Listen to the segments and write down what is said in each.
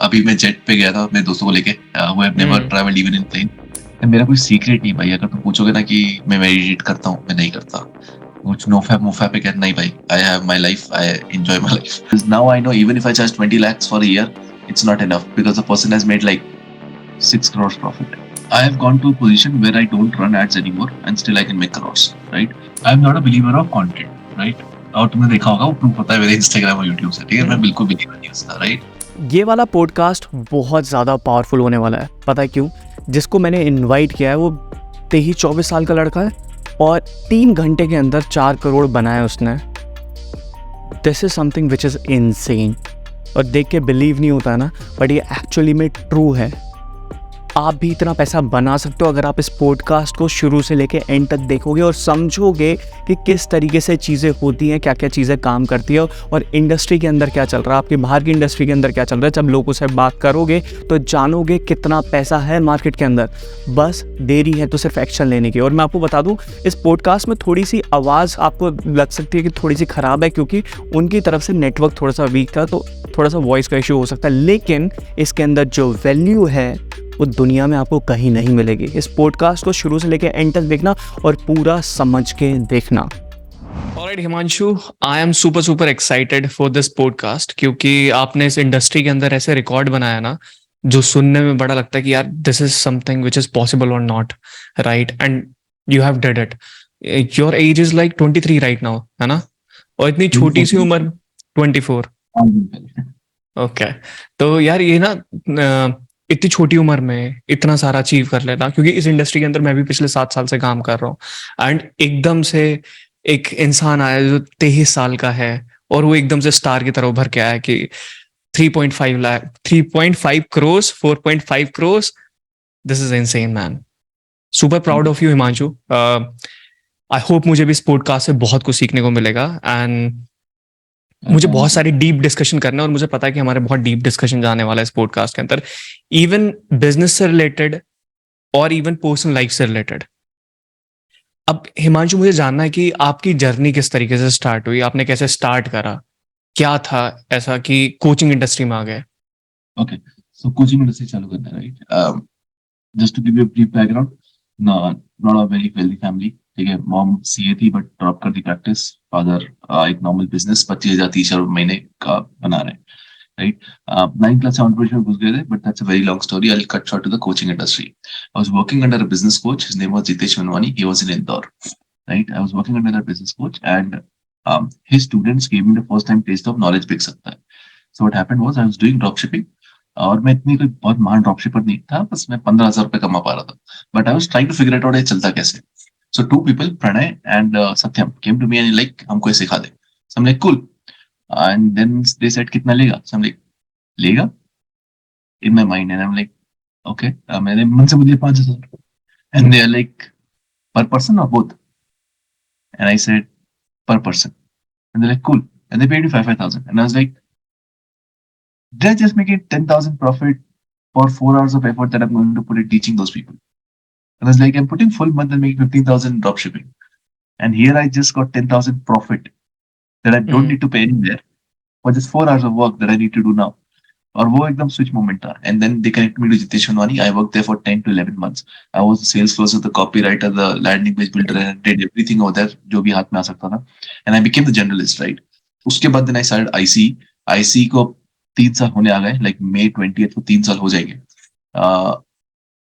अभी मैं जेट पे गया था अपने दोस्तों को लेके, who have never traveled even in plane। मेरा कोई सीक्रेट नहीं भाई, अगर तुम पूछोगे ना कि मैं मेडिटेट करता हूँ, मैं नहीं करता कुछ। नोफैप मुफैप पे कहते नहीं भाई, I have my life, I enjoy my life. Now I know even if I charge 20 lakhs for a year, it's not enough because the person has made like 6 crores profit. I have gone to a position where I don't run ads anymore and still I can make crores, right? I am not a believer of content, right? और तुमने देखा होगा वो proof होता है मेरे Instagram और YouTube से, ठीक है? मैं बिल्कुल बिलीवर नहीं उसका, राइट? ये वाला पॉडकास्ट बहुत ज़्यादा पावरफुल होने वाला है। पता है क्यों? जिसको मैंने इनवाइट किया है वो 23-24 साल का लड़का है और 3 घंटे के अंदर 4 करोड़ बनाया उसने। This is something which is insane. और देख के बिलीव नहीं होता है ना, बट ये एक्चुअली में ट्रू है। आप भी इतना पैसा बना सकते हो अगर आप इस पॉडकास्ट को शुरू से लेके एंड तक देखोगे और समझोगे कि किस तरीके से चीज़ें होती हैं, क्या क्या चीज़ें काम करती है और इंडस्ट्री के अंदर क्या चल रहा है, आपकी बाहर की इंडस्ट्री के अंदर क्या चल रहा है। जब लोगों से बात करोगे तो जानोगे कितना पैसा है मार्केट के अंदर। बस देरी है तो सिर्फ एक्शन लेने की। और मैं आपको बता दूं, इस पॉडकास्ट में थोड़ी सी आवाज़ आपको लग सकती है कि थोड़ी सी ख़राब है, क्योंकि उनकी तरफ से नेटवर्क थोड़ा सा वीक था, तो थोड़ा सा वॉइस का इशू हो सकता है। लेकिन इसके अंदर जो वैल्यू है वो दुनिया में आपको कहीं नहीं मिलेगी। इस पॉडकास्ट को शुरू से लेकर एंड तक देखना और पूरा समझ के देखना। Alright Himanshu, I am super excited for this podcast, क्योंकि आपने इस इंडस्ट्री के अंदर ऐसे रिकॉर्ड बनाया ना जो सुनने में बड़ा लगता है कि यार this is something which is possible or not, right? And you have did it. Your age is like 23 right now, है ना? और इतनी छोटी सी उम्र 24। ओके, तो यार ये ना इतनी छोटी उम्र में इतना सारा अचीव कर लेना, क्योंकि इस इंडस्ट्री के अंदर मैं भी पिछले 7 साल से काम कर रहा हूँ। एंड एकदम से एक इंसान आया जो 23 साल का है और वो एकदम से स्टार की तरह उभर के आया कि 3.5 lakh 3.5 crore 4.5 crore. This is insane man. Super proud of you Himanshu. I hope मुझे भी इस पॉडकास्ट से बहुत कुछ सीखने को मिलेगा। एंड मुझे बहुत सारी डीप डिस्कशन करना है और मुझे पता है कि हमारे बहुत डीप डिस्कशन जाने वाला है इस पॉडकास्ट के अंदर, इवन बिजनेस से रिलेटेड और इवन पर्सनल लाइफ से रिलेटेड। अब हिमांशु, मुझे जानना है कि आपकी जर्नी किस तरीके से स्टार्ट हुई, आपने कैसे स्टार्ट करा, क्या था ऐसा कि कोचिंग इंडस्ट्री में आ गए? ओके, सो कोचिंग इंडस्ट्री चालू करना है, right? Just to give you a brief background, not a very wealthy family, ठीक है? मॉम सीए थी बट ड्रॉप कर दी प्रैक्टिस। फादर एक नॉर्मल बिजनेस 25,000-30,000 महीने का बना रहे, राइट? 9th क्लास एंटरप्रेन्योरशिप में घुस गए थे, but that's a very long story. I will cut short to the coaching industry. I was working under a business coach, his name was Jitesh Manwani, he was in Indore, right? I was working under a business coach and his students gave me the first time taste of knowledge बिक सकता है। So what happened was I was doing drop shipping, और मैं इतनी कोई बहुत महान drop शिपर नहीं था, बस मैं 15,000 रुपए कमा पा रहा था, but I was trying to figure it out ये चलता कैसे। So 2 people, Pranay and Satyam, came to me and like हमको ये सिखा दे। So I am like cool, and then they said कितना लेगा? सो आई एम लाइक लेगा in my mind, and I am like okay. मैंने मन से बोलिए 5,000, and they are like per person or both, and I said per person, and they're like cool, and they paid me 5,000, and I was like, did I just make it 10,000 profit for 4 hours of effort that I'm going to put in teaching those people? And I was like, I'm putting full month and making 15,000 drop shipping, and here I just got 10,000 profit that I don't need to pay anywhere for just 4 hours of work that I need to do now. और वो एकदम switch moment था। And then they connect me to Jitesh Manwani. I work there for 10 to 11 months. I was the sales closer, the copywriter, the landing page builder, and did everything over there जो भी हाथ में आ सकता था। And I became the generalist, right? उसके बाद then I started IC. IC को 3 साल होने आ गए, लाइक May 20th को 3 साल हो जाएंगे,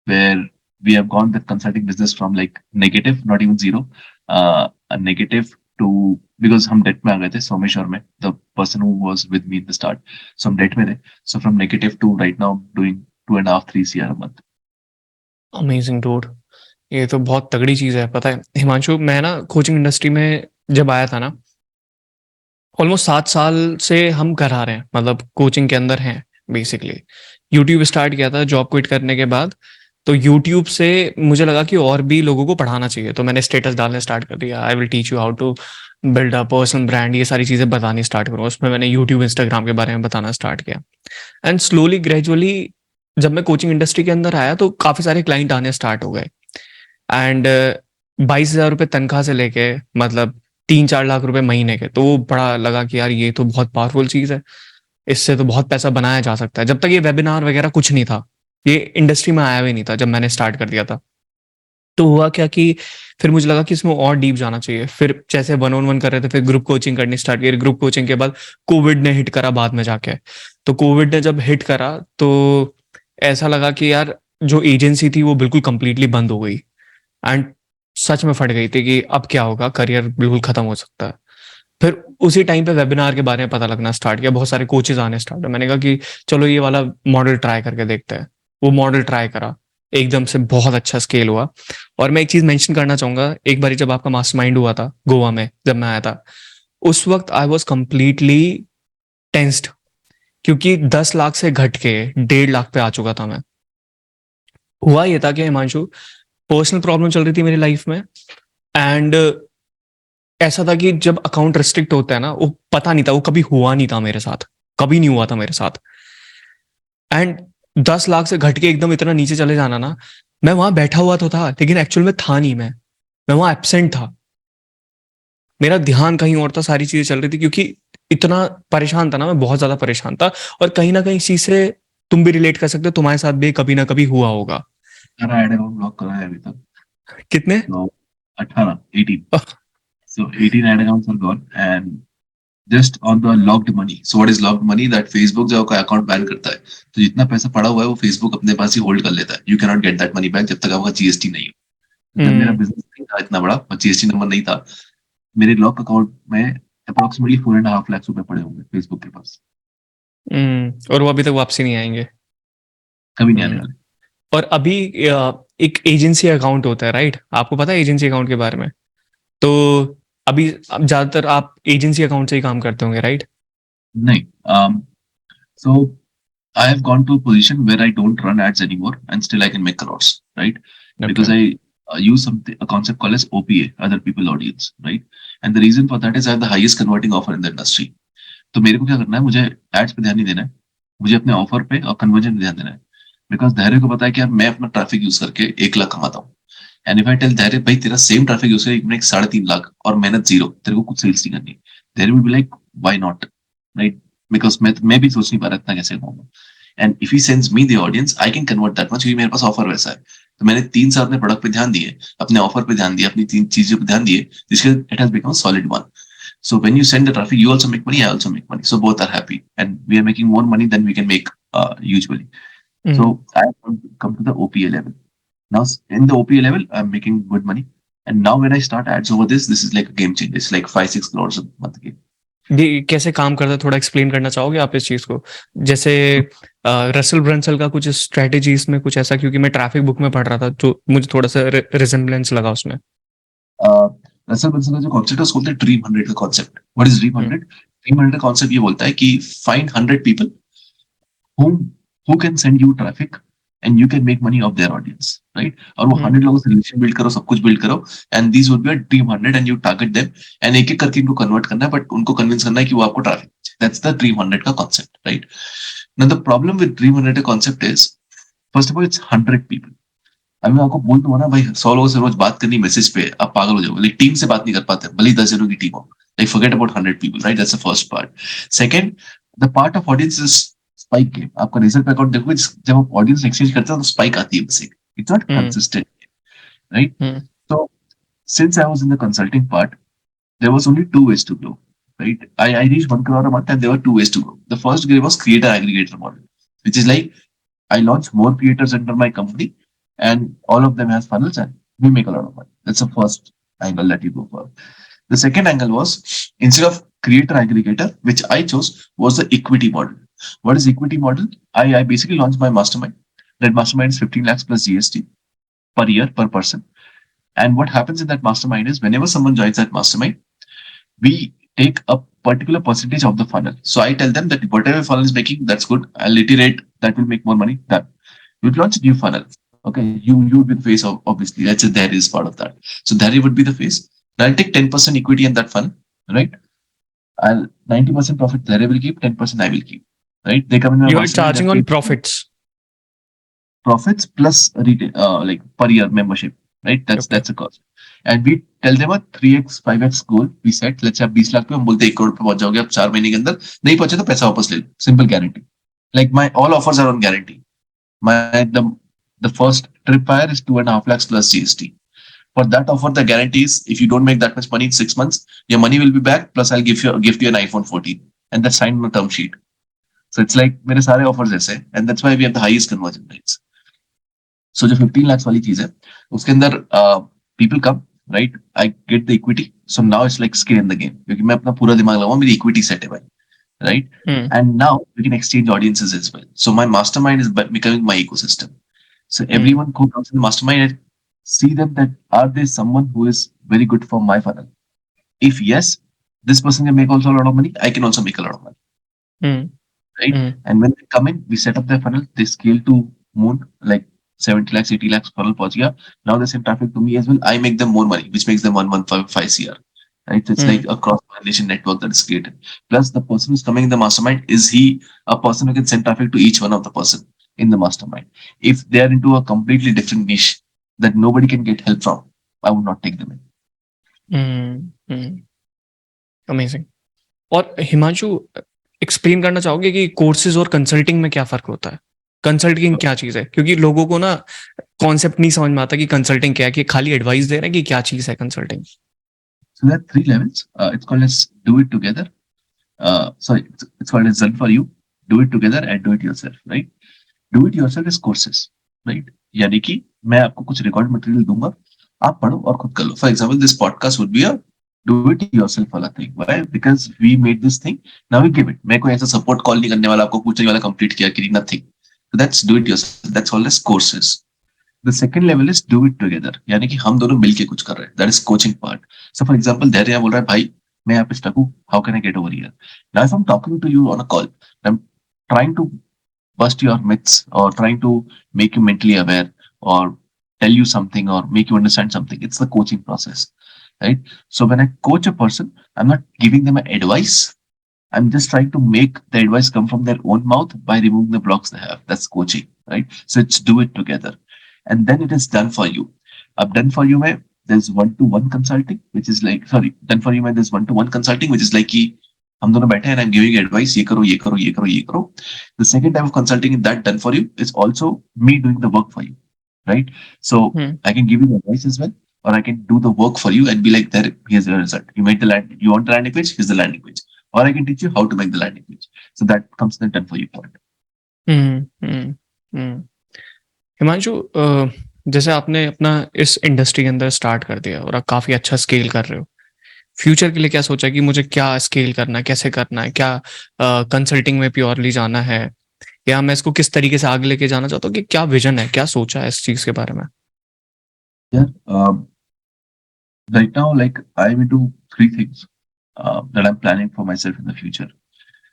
where we have gone the consulting business from like negative, not even zero, a negative to, because हम डेट में आ गए थे सोमेश्वर में, the person who was with me in the start, so हम डेट में थे, so from negative to right now doing 2.5-3 CR a month. Amazing dude, ये तो बहुत तगड़ी चीज है। पता है हिमांशु, मैं ना कोचिंग इंडस्ट्री में जब आया था ना, ऑलमोस्ट 7 साल से हम कर आ रहे हैं, मतलब कोचिंग के अंदर हैं बेसिकली। यूट्यूब स्टार्ट किया था जॉब क्विट करने के बाद, तो यूट्यूब से मुझे लगा कि और भी लोगों को पढ़ाना चाहिए, तो मैंने स्टेटस डालने स्टार्ट कर दिया, I will teach you how to build a personal brand, ये सारी चीज़ें बतानी स्टार्ट करूँ। उसमें मैंने यूट्यूब इंस्टाग्राम के बारे में बताना स्टार्ट किया। एंड स्लोली ग्रेजुअली जब मैं कोचिंग इंडस्ट्री के अंदर आया तो काफ़ी सारे क्लाइंट आने स्टार्ट हो गए। एंड 22,000 रुपये तनख्वाह से लेके मतलब 3-4 लाख रुपए महीने के, तो वो बड़ा लगा कि यार ये तो बहुत पावरफुल चीज़ है। इससे तो बहुत पैसा बनाया जा सकता है। जब तक ये वेबिनार वगैरह कुछ नहीं था, ये इंडस्ट्री में आया भी नहीं था जब मैंने स्टार्ट कर दिया था। तो हुआ क्या कि फिर मुझे लगा कि इसमें और डीप जाना चाहिए। फिर जैसे वन ऑन वन कर रहे थे, फिर ग्रुप कोचिंग करनी स्टार्ट की। ग्रुप कोचिंग के बाद कोविड ने हिट करा बाद में जाके। तो कोविड ने जब हिट करा तो ऐसा लगा कि यार जो एजेंसी थी वो बिल्कुल कंप्लीटली बंद हो गई। एंड सच में फट गई थी कि अब क्या होगा, करियर बिल्कुल खत्म हो सकता है। फिर उसी टाइम पे वेबिनार के बारे में पता लगना स्टार्ट किया, बहुत सारे कोचेज आने स्टार्ट हुए। मैंने कहा कि चलो ये वाला मॉडल ट्राई करके देखते हैं। वो मॉडल ट्राई करा, एकदम से बहुत अच्छा स्केल हुआ। और मैं एक चीज मेंशन करना चाहूंगा, एक बारी जब आपका मास्टरमाइंड हुआ था गोवा में, जब मैं आया था, उस वक्त आई वॉज कंप्लीटली टेंस्ड, क्योंकि 10 लाख से घट के 1.5 लाख पे आ चुका था मैं। हुआ ये था कि हिमांशु, पर्सनल प्रॉब्लम चल रही थी मेरी लाइफ में। एंड ऐसा था कि जब अकाउंट रिस्ट्रिक्ट होता है ना, वो पता नहीं था, वो कभी हुआ नहीं था मेरे साथ, कभी नहीं हुआ था मेरे साथ। एंड 10 लाख से घट के एकदम इतना नीचे चले जाना ना, मैं वहां बैठा हुआ तो था लेकिन एक्चुअल में था नहीं। मैं वहां एब्सेंट था, मेरा ध्यान कहीं और था, सारी चीजें चल रही थी, क्योंकि इतना परेशान था ना, मैं बहुत ज्यादा परेशान था। और कहीं ना कहीं इस चीज से तुम भी रिलेट कर सकते हो, तुम्हारे साथ भी कभी ना कभी हुआ होगा। सारा ऐड अकाउंट ब्लॉक करा है अभी तक। कितने? तो 18, 18. So 18 ad accounts are gone and just on the locked money. So what is locked money? That Facebook जब आपका अकाउंट बैन करता है तो जितना पैसा पड़ा हुआ है वो Facebook अपने पास ही होल्ड कर लेता है. You cannot get that money back जब तक आपका जीएसटी नहीं हो. जब मेरा हम्म। बिजनेस नहीं था इतना बड़ा और जीएसटी नंबर नहीं था, मेरे लॉक अकाउंट में अप्रोक्सीमेटली 4.5 लाख रुपए पड़े होंगे फेसबुक के पास. और वो अभी तक वापसी नहीं आएंगे। कभी नहीं आने हम्म। वाले. और अभी एक एजेंसी अकाउंट होता है, राइट? आपको पता है एजेंसी अकाउंट के बारे में? तो अभी अब ज्यादातर आप एजेंसी अकाउंट से ही काम करते होंगे, राइट? नहीं. So I have gone to a position where I don't run ads anymore and still I can make crores, right? Okay. Because I use something, a concept called as OPA, other people audience, right? And the reason for that is I have the highest converting offer in the industry. तो मेरे को क्या करना है, मुझे ads पे ध्यान नहीं देना है, मुझे अपने ऑफर पे और कन्वर्जन पे ध्यान देना है. बिकॉज धैर्य को पता है कि यार मैं अपना ट्रैफिक यूज करके 1 लाख कमाता हूँ. एंड इफ आई टेल धैर्य भाई तेरा सेम ट्रैफिक यूज करके 3.5 लाख और मेहनत जीरो, तेरे को कुछ सेल्स नहीं करनी, Dhairya will be like why not, right? Because मैं भी सोच नहीं पा रहा इतना कैसे कमाऊंगा. And if he sends me the audience I can convert that much, क्योंकि मेरे पास ऑफर वैसा है. तो मैंने 3 साल अपने प्रोडक्ट पे ध्यान दिए, अपने ऑफर पे ध्यान दिया, अपनी 3 चीजों पे ध्यान दिए, जिसके it has become solid one. So when you send the traffic, you also make money, I also make money. So both are happy, and we are making more money than we can make usually. So I have come to the OPA level. Now in the OPA level, I'm making good money. And now when I start ads over this is like a game changer. It's like 5-6 crores a month again. ये कैसे काम करता है, थोड़ा explain करना चाहोगे आप इस चीज को? जैसे रसल ब्रंसल का कुछ स्ट्रेटेजी इसमें कुछ ऐसा, क्योंकि मैं ट्रैफिक बुक में पढ़ रहा था तो मुझे थोड़ा सा रिजेम्बलेंस लगा उसमें। रसल ब्रंसन का जो कॉन्सेप्ट है उसको बोलते हैं ड्रीम 100 का concept. What is dream hmm. 100? Dream 100 का कॉन्सेप्ट ये बोलता है कि find 100 people whom who can send you traffic and you can make money of their audience, right? और वो 100 लोगों से रिलेशन बिल्ड करो, सब कुछ बिल्ड करो, and these would be a dream 100 and you target them, and एक एक करके इनको कन्वर्ट करना है, बट उनको कन्विंस करना है कि वो आपको ट्रैफिक. दैट्स द ड्रीम 100 का concept, right? Now the problem with dream 100 का concept is, first of all it's 100 people. अभी मैं आपको बोल दूंगा ना भाई 100 लोगों से रोज बात करनी मैसेज पे, आप पागल हो जाओगे. लाइक टीम से बात नहीं कर पाते, भले ही 10 जनों की टीम हो. Like forget about 100 people, right? That's the first part. Second, the part of audience is spike game. आपका रिजल्ट अकाउंट देखोगे, जब आप ऑडियंस एक्सचेंज करते हैं तो स्पाइक आती है बस एक. It's not consistent, right? So since I was in the consulting part, there was only two ways to grow, right? I reached 1 crore a month and there were two ways to grow. The first way was creator aggregator model, which is like I launch more creators under my company and all of them has funnels and we make a lot of money. That's the first angle that you go for. The second angle was, instead of creator aggregator, which I chose, was the equity model. What is equity model? I basically launched my mastermind. That mastermind is 15 lakhs plus GST per year per person. And what happens in that mastermind is, whenever someone joins that mastermind, we take a particular percentage of the funnel. So I tell them that whatever funnel is making, that's good. I'll iterate, that will make more money. Done. You launch a new funnel. Okay, you would be the face of, obviously. Let's say there is part of that. So there would be the face. I'll take 10% equity in that funnel, right? I'll 90% profit there will keep, 10% I will keep. Right? They come in my You are mastermind, charging on profits. profits plus retail, like per year membership, right? That's Okay. a cost. And we tell them a 3x 5x goal we set, let's say आप 20 लाख पे, हम बोलते हैं 1 करोड़ पे पहुंच जाओगे आप 4 महीने के अंदर, नहीं पहुंचे तो पैसा वापस ले लो, simple guarantee. Like my all offers are on guarantee. My the first trip fire is 2.5 lakhs plus GST. For that offer, the guarantee is if you don't make that much money in 6 months, your money will be back. Plus, I'll give you an iPhone 14, and that's signed on a term sheet. So it's like मेरे सारे offers ऐसे, and that's why we have the highest conversion rates. So जो 15 lakhs वाली चीज है, उसके अंदर people come, right? I get the equity. So now it's like skin in the game. क्योंकि मैं अपना पूरा दिमाग लगाऊँ, मेरी equity set है भाई, right? And now we can exchange audiences as well. So my mastermind is becoming my ecosystem. So everyone who comes in the mastermind, I see them that are there someone who is very good for my funnel. If yes, this person can make also a lot of money. I can also make a lot of money, right? And when they come in, we set up their funnel. They scale to moon, like 70 lakhs, 80 lakhs funnel पहुंच गया. Now they send traffic to me as well. I make them more money, which makes them 1.15 CR. Right? So it's like a cross-pollination network that is created. Plus, the person who's coming in the mastermind, is he a person who can send traffic to each one of the person in the mastermind? If they are into a completely different niche that nobody can get help from, I would not take them in. Amazing. और Himanshu, explain करना चाहोगे कि courses और consulting में क्या फर्क होता है? कंसल्टिंग क्या चीज है? क्योंकि लोगों को ना कॉन्सेप्ट नहीं समझ में आता कि कंसल्टिंग क्या है, कि खाली एडवाइस दे रहे हैं, कि क्या चीज है consulting? So there are 3 levels. It's called as do it together. It's called as done for you, do it together, and do it yourself. Right? Do it yourself is courses. Right? यानी कि मैं आपको कुछ record material दूंगा, आप पढ़ो और खुद कर लो. For example, this podcast would be a do it yourself वाला thing. Why? Because we made this thing. Now we give it. मैं कोई ऐसा सपोर्ट कॉल नहीं करने वाला, आपको पूछने वाला कंप्लीट किया कि nothing. So that's do it yourself. That's called as courses. The second level is do it together. यानी कि हम दोनों मिलके कुछ कर रहे हैं. That is coaching part. So for example, धैर्य बोल रहा है, भाई मैं यहाँ पे stuck हूँ. How can I get over here? Now if I'm talking to you on a call, I'm trying to bust your myths or trying to make you mentally aware or tell you something or make you understand something. It's the coaching process, right? So when I coach a person, I'm not giving them an advice. I'm just trying to make the advice come from their own mouth by removing the blocks they have. That's coaching, right? So it's do it together. And then it is done for you. Done for you mein, there's one-to-one consulting, which is like, done for you mein, there's one-to-one consulting, which is like कि हम दोनों बैठे हैं and I'm giving you advice, ये करो, ये करो, ये करो, ये करो. The second type of consulting in that done for you is also me doing the work for you, right? So I can give you the advice as well, or I can do the work for you and be like, there, here's the result. You made the land, you want the landing page, here's the landing page. Or I can teach you how to make the landing page. So that comes in the done for you part. Himanshu, जैसे आपने अपना इस industry के अंदर start कर दिया और आप काफ़ी अच्छा स्केल कर रहे हो, फ्यूचर के लिए क्या सोचा कि मुझे क्या स्केल करना है, कैसे करना है, क्या कंसल्टिंग में प्योरली जाना है, या मैं इसको किस तरीके से आगे लेके जाना चाहता हूँ, कि क्या विजन है, क्या सोचा है इस चीज़ के बारे में? Right now, like I'm into 3 things that I'm planning for myself in the future.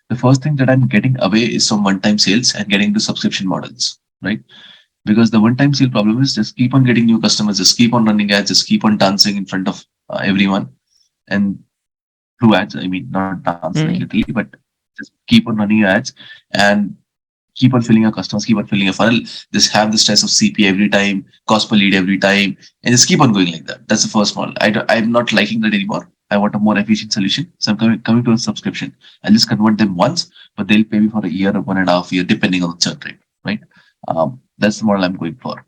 The first thing that I'm getting away is from one-time sales and getting to subscription models, right? Because the one-time sale problem is just keep on getting new customers, just keep on running ads, just keep on dancing in front of everyone. And through ads, I mean, not dance like literally, but just keep on running your ads and keep on filling your customers, keep on filling your funnel. Just have the stress of CP every time, cost per lead every time, and just keep on going like that. That's the first model. I'm not liking that anymore. I want a more efficient solution. So I'm coming to a subscription. I'll just convert them once, but they'll pay me for a year or 1.5 years, depending on the churn rate, right? That's the model I'm going for.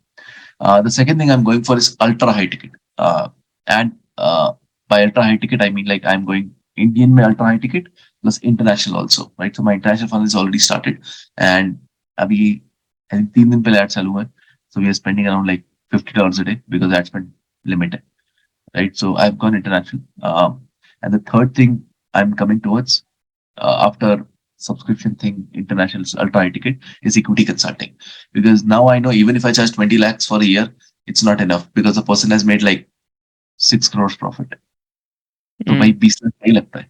The second thing I'm going for is ultra high ticket. By ultra high ticket, I mean like I'm going Indian mein ultra high ticket plus international also, right? So my international funnel is already started, and abhi I think 3 दिन पहले ad चालू है. So we are spending around like $50 a day because ad spend limit, right? So I've gone international. And the third thing I'm coming towards after subscription thing, international ultra high ticket, is equity consulting. Because now I know even if I charge 20 lakhs for a year, it's not enough because the person has made like 6 crores profit. तो भाई 20 लाख नहीं लगता है,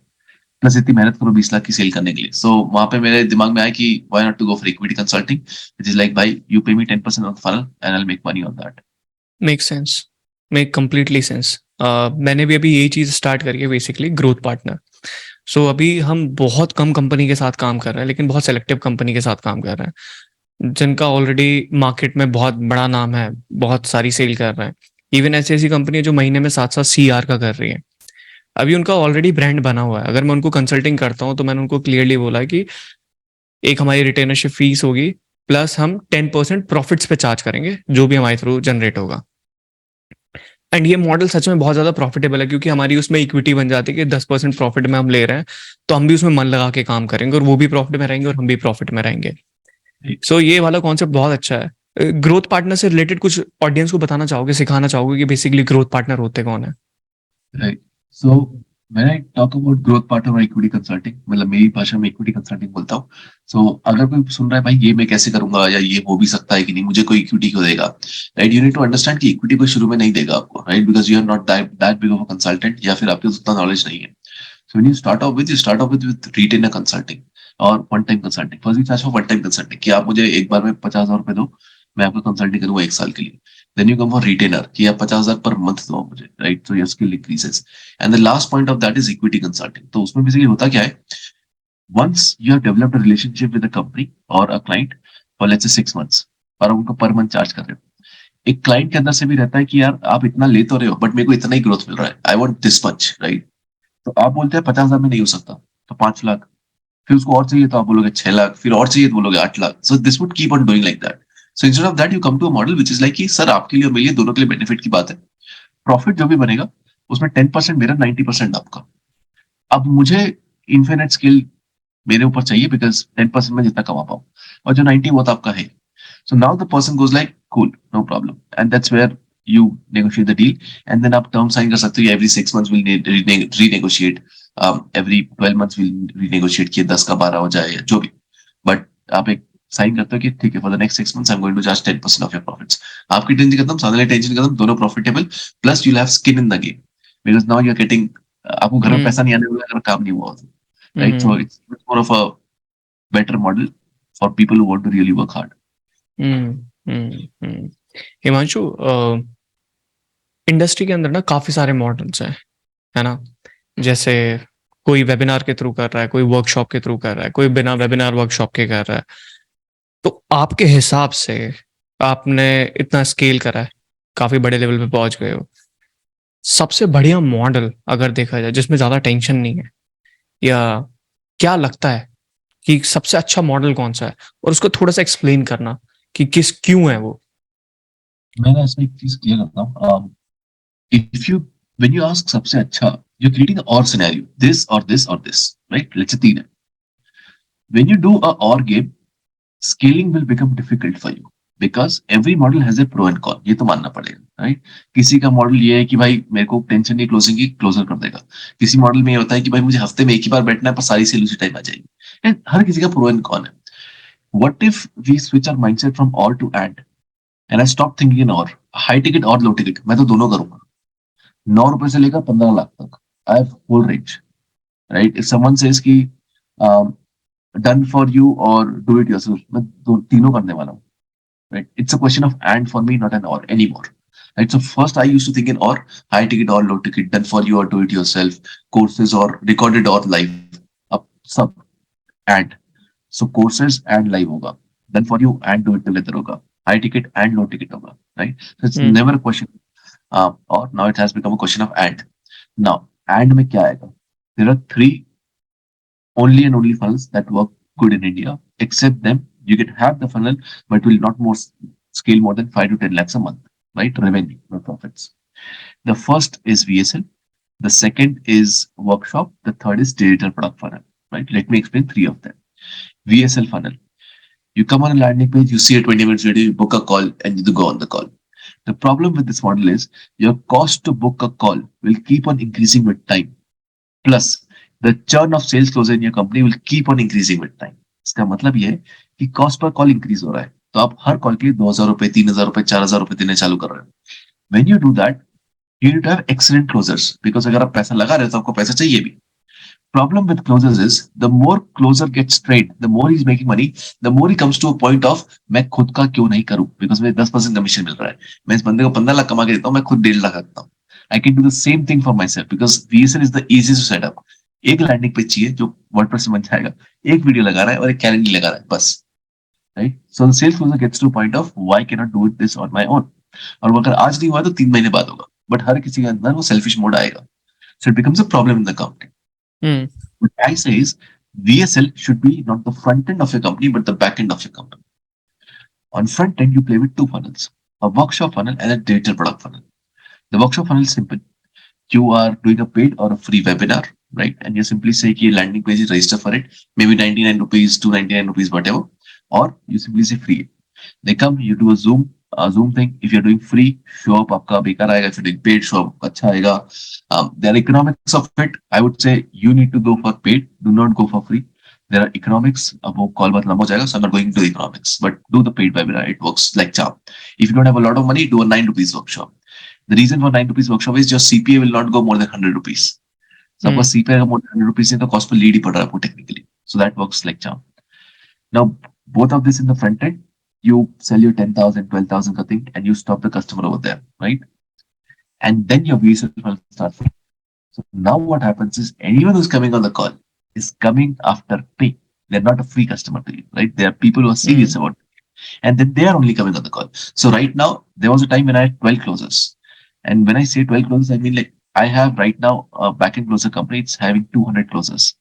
plus इतनी मेहनत करो 20 लाख की cell करने के लिए. सो वहां पे मेरे दिमाग में आया कि why not to go for equity consulting, which is like, भाई you pay me 10% of the funnel and I'll make money on that. Make sense, make completely sense. मैंने भी अभी यही चीज़ स्टार्ट करी है, बेसिकली ग्रोथ पार्टनर. सो अभी हम बहुत कम कंपनी के साथ काम कर रहे हैं, लेकिन बहुत सेलेक्टिव कंपनी के साथ काम कर रहे हैं, जिनका ऑलरेडी मार्केट में बहुत बड़ा नाम है, बहुत सारी सेल कर रहे हैं, इवन ऐसी ऐसी कंपनी है जो महीने में 7-7 CR का कर रही है। अभी उनका ऑलरेडी ब्रांड बना हुआ है। अगर मैं उनको कंसल्टिंग करता हूँ तो मैंने उनको क्लियरली बोला कि एक हमारी रिटेनरशिप फीस होगी, प्लस हम 10% प्रॉफिट्स पे चार्ज करेंगे जो भी हमारे थ्रू जनरेट होगा। एंड ये मॉडल सच में बहुत ज़्यादा प्रॉफिटेबल है, क्योंकि हमारी उसमें इक्विटी बन जाती है कि 10% प्रॉफिट में हम ले रहे हैं, तो हम भी उसमें मन लगा के काम करेंगे और वो भी प्रॉफिट में रहेंगे और हम भी प्रॉफिट में रहेंगे। सो ये वाला कॉन्सेप्ट बहुत अच्छा है। ग्रोथ पार्टनर से रिलेटेड कुछ ऑडियंस को बताना चाहोगे, सिखाना चाहोगे कि बेसिकली ग्रोथ पार्टनर होते कौन है? Right. So when I talk about growth partner और equity consulting, मतलब मेरी भाषा में equity consulting बोलता हूँ. So अगर कोई सुन रहा है भाई ये मैं कैसे करूंगा या ये हो भी सकता है कि नहीं, मुझे कोई equity क्यों देगा, right? You need to understand कि equity कोई शुरू में नहीं देगा आपको, right? Because you are not that big of a consultant या फिर आपके उतना knowledge नहीं है. So when you start off with retainer consulting और one time consulting. First you charge for one time consulting कि आप मुझे एक बार में 50,000 रुपए दो, मैं आपको कंसल्टिंग करूंगा 1 साल के लिए. Then you come for retainer कि आप 50,000 पर मंथ दो मुझे, right? So your skill increases. And the last point of that is equity consulting. तो उसमें basically होता क्या है? Once you have developed a relationship with a company or a client for let's say 6 months और आप उनको per month charge कर रहे हो, एक क्लाइंट के अंदर से भी रहता है कि यार आप इतना ले तो रहे हो बट मेरे को इतना ही ग्रोथ मिल रहा है, I want this much, right? तो आप बोलते हैं 50,000 में नहीं हो सकता, तो 5 लाख, फिर उसको और चाहिए तो आप बोलोगे 6 लाख, फिर और चाहिए तो बोलोगे 8 lakh. So this would keep on doing like that. So instead of that you come to a model which is like कि सर आपके लिए और मेरे लिए दोनों के लिए बेनिफिट की बात है. प्रॉफिट जो भी बनेगा उसमें 10% मेरा, 90% आपका. अब मुझे इन्फिनिट स्किल मेरे ऊपर चाहिए बिकॉज 10% में जितना कमा पाऊं, और जो 90 वो तो आपका है. So now the person goes like, cool, no problem. And that's where you negotiate the deal. And then आप term sign कर सकते हो, every 6 months we'll renegotiate. Every 12 months we'll renegotiate कि 10 का 12 हो जाए या जो भी. But आप एक साइन करते हो कि ठीक है, for the next 6 months I'm going to charge 10% of your profits. आपकी टेंशन खत्म, सामने वाले टेंशन खत्म, दोनों profitable, plus you'll have skin in the game. Because now you're getting, आपको घर में पैसा नहीं आने वाला अगर काम नहीं हुआ तो. Right? So it's more of a better model for people who want to really work hard. Himanshu, industry के अंदर ना काफी सारे मॉडल्स हैं, है ना? जैसे कोई वेबिनार के थ्रू कर रहा है, कोई वर्कशॉप के थ्रू कर रहा है, कोई बिना वेबिनार वर्कशॉप के कर रहा है. तो आपके हिसाब से, आपने इतना स्केल करा है, काफी बड़े लेवल पे पहुंच गए हो, सबसे बढ़िया मॉडल अगर देखा जाए जिसमें ज्यादा टेंशन नहीं है, या क्या लगता है कि सबसे अच्छा मॉडल कौन सा है? और उसको थोड़ा सा एक्सप्लेन करना कि क्यों है वो. मैं ना इसमें एक चीज क्लियर करता हूँ. If you when you ask सबसे अच्छा, यू क्रिएटिंग और सिनेरियो, दिस और दिस और दिस, राइट? लेट्स से 3 है. व्हेन यू डू अ और game, scaling will become difficult for you because every model has a pro and con, ये तो मानना पड़ेगा, राइट? किसी का मॉडल ये है कि भाई मेरे को टेंशन नहीं क्लोजिंग की, क्लोजर कर देगा. किसी मॉडल में ये होता है कि भाई मुझे हफ्ते में एक ही बार बैठना है पर सारी सेल उसी टाइम आ जाएगी. And हर किसी का प्रो एंड कॉन है. What if we switch our mindset from or to and I stop thinking in or, high ticket or low ticket, मैं तो दोनों करूंगा. 9 रुपए से लेकर 15 लाख तक, I have full range, right? If someone says कि done for you or do it yourself, मैं तीनों करने वाला हूँ, right? It's a question of and for me, not an or any more, right? So first I used to think in or, high ticket or low ticket, done for you or do it yourself, courses or recorded or live, अब सब and. So courses and live होगा, done for you and do it together होगा, high ticket and low ticket होगा, right? So it's never a question. Or now it has become a question of and. Now, and में क्या आएगा? There are 3 only and only funnels that work good in India. Except them, you can have the funnel, but will not more scale more than 5 to 10 lakhs a month, right? Revenue, not profits. The first is VSL. The second is workshop. The third is digital product funnel, right? Let me explain 3 of them. VSL funnel. You come on a landing page, you see a 20 minutes video, you book a call, and you go on the call. The problem with this model is your cost to book a call will keep on increasing with time. Plus, the churn of sales closer in your company will keep on increasing with time. इसका मतलब ये है कि cost per call increase हो रहा है, तो आप हर कॉल के लिए 2,000 रुपए, 3,000 रुपए, 4,000 रुपए देने चालू कर रहे हो. When you do that, you need to have excellent closers because अगर आप पैसा लगा रहे हो तो आपको पैसा चाहिए भी. Problem with closers is the more closer gets trained, the more he's making money, the more he comes to a point of मैं खुद का क्यों नहीं करूं because मुझे 10% कमीशन मिल रहा है, मैं इस बंदे को 15 लाख कमा के देता हूं, मैं खुद 1.5 लाख रखता हूं. I can do the same thing for myself because VSL is the easiest to set up. एक लैंडिंग पेज चाहिए जो वर्डप्रेस से बन जाएगा, एक वीडियो लगा रहा है और एक कैलेंडर लगा रहा है, बस, right? So the sales closer gets to point of why can not do it this on my own. और अगर आज नहीं हुआ तो 3 महीने बाद होगा, बट हर किसी के अंदर वो सेल्फिश मोड आएगा. So it becomes a problem in the company. Hmm. What I say is VSL should be not the front end of your company, but the back end of your company. On front end, you play with two funnels, a workshop funnel and a digital product funnel. The workshop funnel is simple. You are doing a paid or a free webinar, right? And you simply say कि landing page, register for it, maybe 99 rupees, 299 rupees, whatever, or you simply say free. They come, you do a Zoom thing. If you're doing free, show up आपका बेकार आएगा. If you're doing paid, show up अच्छा आएगा. There are economics of it. I would say you need to go for paid. Do not go for free. There are economics. अब वो call बहुत लंबा हो जाएगा, so I'm not going into the economics. But do the paid webinar. It works like charm. If you don't have a lot of money, do a 9 rupees workshop. The reason for 9 rupees workshop is your CPA will not go more than 100 rupees. So आपका CPA का more than 100 rupees है तो cost per lead ही पड़ रहा है आपको technically. So that works like charm. Now, both of this in the front end, you sell your 10,000, 12,000 thing and you stop the customer over there, right? And then your VSL will start. So now what happens is anyone who's coming on the call is coming after pay. They're not a free customer to you, right? They are people who are serious about it. And then they are only coming on the call. So right now, there was a time when I had 12 closers. And when I say 12 closers, I mean like I have right now a backend closer company, it's having 200 closers.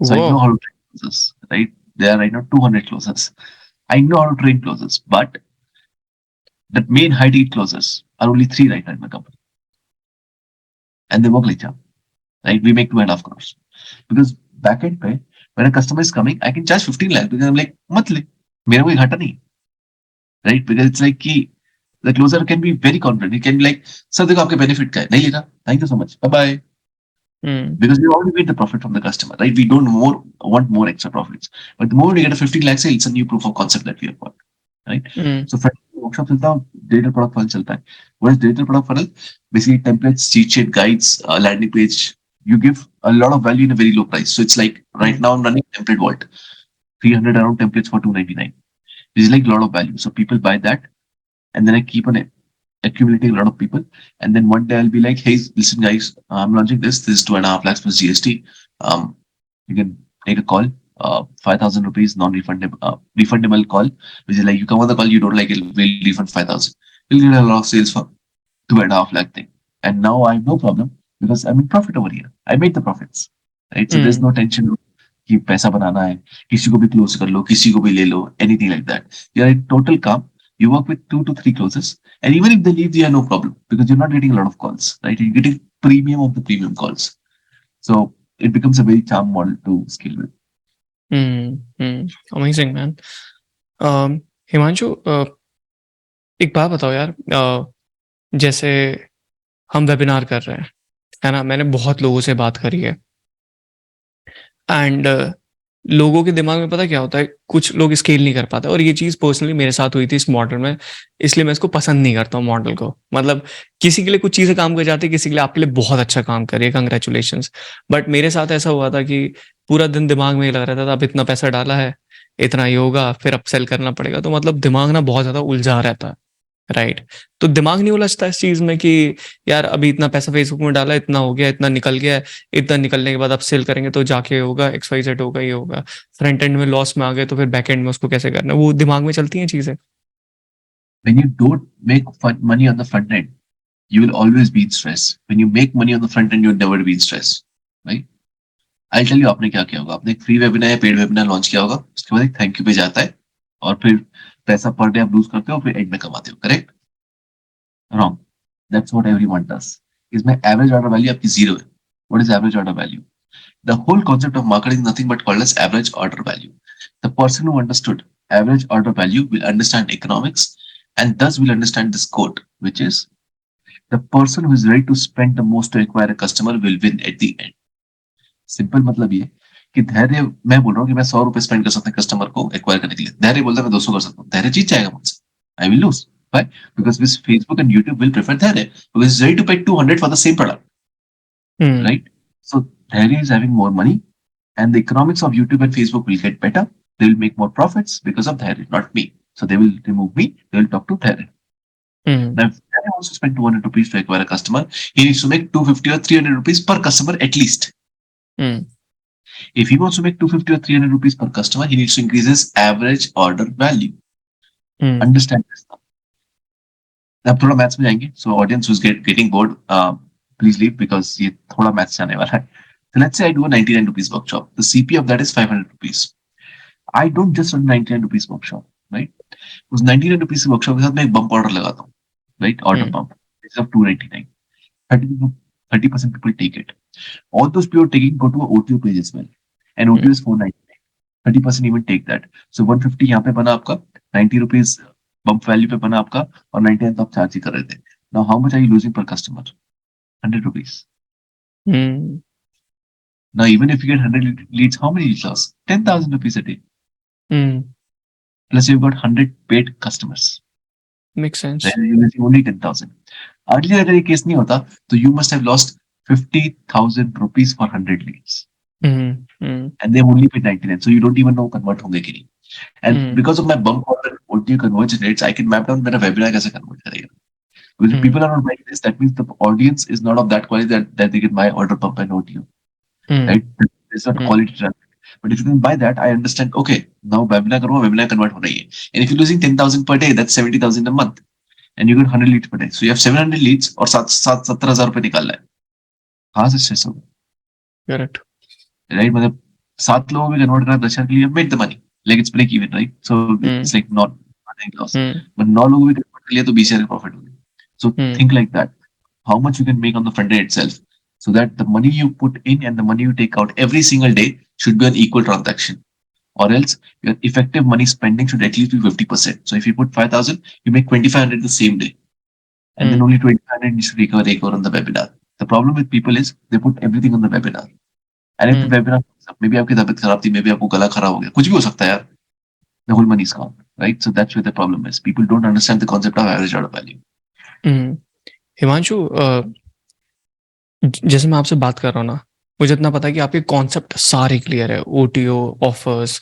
So I know Whoa. how to train closers, right? There are right now 200 closers. I know how to train closers, but the main high ticket closers are only 3 right now in my company. And they work like charm, right? We make 2.5 crores. Because backend pay, when a customer is coming, I can charge 15 lakh because I'm like, मत ले, मेरा कोई घाटा नहीं, right? Because it's like कि the closer can be very confident. He can be like, sir, देखो आपके benefit क्या है, नहीं लेना, thank you so much, bye bye. Because we already made the profit from the customer, right? We don't want more extra profits. But the moment we get a 15 lakh sale, it's a new proof of concept that we have got, right? So workshop चलता है, digital product funnel चलता है. What is digital product funnel? Basically templates, cheat sheet, guides, landing page. You give a lot of value in a very low price. So it's like right now I'm running template vault, 300 around templates for 299. This is like a lot of value. So people buy that, and then I keep on accumulating a lot of people. And then one day I'll be like, hey, listen, guys, I'm launching this. This is 2.5 lakhs plus GST. You can take a call, 5,000 rupees, non-refundable refundable call, which is like you come on the call, you don't like it, we'll refund 5,000. We'll get a lot of sales for 2.5 lakh thing. And now I have no problem because I'm in profit over here. I made the profits, right? So there's no tension कि पैसा बनाना है, किसी को भी close कर लो, किसी को भी ले लो, anything like that. You're in total calm. You work with 2 to 3 closes, and even if they leave, you have no problem because you're not getting a lot of calls, right? You're getting premium of the premium calls. So it becomes a very charm model to scale with. Amazing, man. Himanshu, एक बात बताओ यार, जैसे हम webinar कर रहे हैं, है ना? मैंने बहुत लोगों से बात करी है, एंड लोगों के दिमाग में पता क्या होता है, कुछ लोग स्केल नहीं कर पाते, और ये चीज़ पर्सनली मेरे साथ हुई थी इस मॉडल में, इसलिए मैं इसको पसंद नहीं करता हूँ मॉडल को. मतलब किसी के लिए कुछ चीज़ें काम कर जाती है, किसी के लिए आपके लिए बहुत अच्छा काम करिए, कंग्रेचुलेशंस. बट मेरे साथ ऐसा हुआ था कि पूरा दिन दिमाग में ये लग रहा था, अब इतना पैसा डाला है, इतना ही होगा, फिर अपसेल करना पड़ेगा, तो मतलब दिमाग ना बहुत ज़्यादा उलझा रहता है, राइट? तो दिमाग नहीं उलझता इस चीज़ में कि यार अभी इतना पैसा फेसबुक में डाला, इतना हो गया, इतना निकल गया, इतना निकलने के बाद अब सेल करेंगे तो जाके होगा, XYZ होगा, ये होगा, फ्रंट एंड में लॉस में आ गए तो फिर बैक एंड में उसको कैसे करना है, वो दिमाग में चलती हैं चीज़ें. When you don't make money on the front end, you will always be in stress. When you make money on the front end, you'll never be in stress, right? I'll tell you आपने क्या किया होगा. आपने एक free webinar या paid webinar launch किया होगा, उसके बाद एक थैंक यू पे जाता है, और फिर पैसा पर डे आप लूज करते हो, फिर एंड में कमाते हो, correct? Wrong. That's what everyone does. इसमें एवरेज ऑर्डर वैल्यू आपकी जीरो है. What is average order value? The whole concept of marketing is nothing but called as average order value. The person who understood average order value will understand economics, and thus will understand this quote, which is the person who is ready to spend the most to acquire a customer will win at the end. Simple मतलब ये कि धैर्य, मैं बोल रहा हूँ कि मैं 100 रुपए स्पेंड कर सकता हूँ कस्टमर को एक्वायर करने के लिए, धैर्य बोलता है मैं 200 कर सकता हूँ, धैर्य जीत जाएगा मुझसे. I will lose. Why? Because this Facebook and YouTube will prefer Dhairya because it's ready to pay 200 for the same product, right? So Dhairya is having more money, and the economics of YouTube and Facebook will get better. They will make more profits because of Dhairya, not me. So they will remove me. They will talk to Dhairya. Now, if Dhairya wants to spend 200 rupees to acquire a customer, he needs to make 250 or 300 rupees per customer at least. If he wants to make 250 or 300 rupees per customer, he needs to increase his average order value. Understand this now. अब थोड़ा maths में जाएंगे. So audience who's getting bored, please leave because ये थोड़ा maths जाने वाला है. So let's say I do a 99 rupees workshop. The CP of that is 500 rupees. I don't just run 99 rupees workshop, right? उस 99 rupees workshop के साथ मैं एक bump order लगाता हूँ, right? Order bump. It's of 299. 30% people take it. All those people taking go to a OTO page as well. And OTO is 499. 30% even take that. So 150 यहाँ पे बना आपका, 90 rupees bump value पे बना आपका, और 99 तो आप चार्ज ही कर रहे थे. Now how much are you losing per customer? 100 rupees. Now even if you get 100 leads, how many you lost? 10,000 rupees a day. Plus you've got 100 paid customers. Makes sense. Then you're losing only 10,000. Earlier अगर ये case नहीं होता तो you must have lost 50,000 rupees for 100 leads. And they only paid 99. So you don't even know convert होंगे कि नहीं. And because of my bump order OTO conversion rates, I can map down मेरा webinar कैसे convert करेगा. Because if people are not buying this, that means the audience is not of that quality that they can buy order pump and OTO. Right? It's not quality traffic. But if you can buy that, I understand, okay, now webinar करूँगा, webinar convert हो रही है. And if you're losing 10,000 per day, that's 70,000 a month. And you get 100 leads per day. So you have 700 leads और 70,000 रुपए निकालना है. कहाँ से स्ट्रेस होगा? Correct. Right? मतलब 7 लोगों में कन्वर्ट करना 10,000 के लिए made the money. Like it's break even, right? So it's like not any loss. But 9 लोगों में कन्वर्ट कर लिया तो 20,000 का profit होगा. So think like that. How much you can make on the front end itself, so that the money you put in and the money you take out every single day should be an equal transaction. Or else your effective money spending should at least be 50%. So if you put 5,000, you make 2,500 the same day. And then only 2,500 needs to recover on the webinar. The problem with people is they put everything on the webinar. And if the webinar, maybe आपकी तबीयत खराब थी, maybe आपको गला खराब हो गया, कुछ भी हो सकता है यार. The whole money is gone, right? So that's where the problem is. People don't understand the concept of average order value. Himanshu, जैसे मैं आपसे बात कर रहा हूँ ना, मुझे इतना पता है कि आपके कॉन्सेप्ट सारे क्लियर है. OTO, ऑफर्स,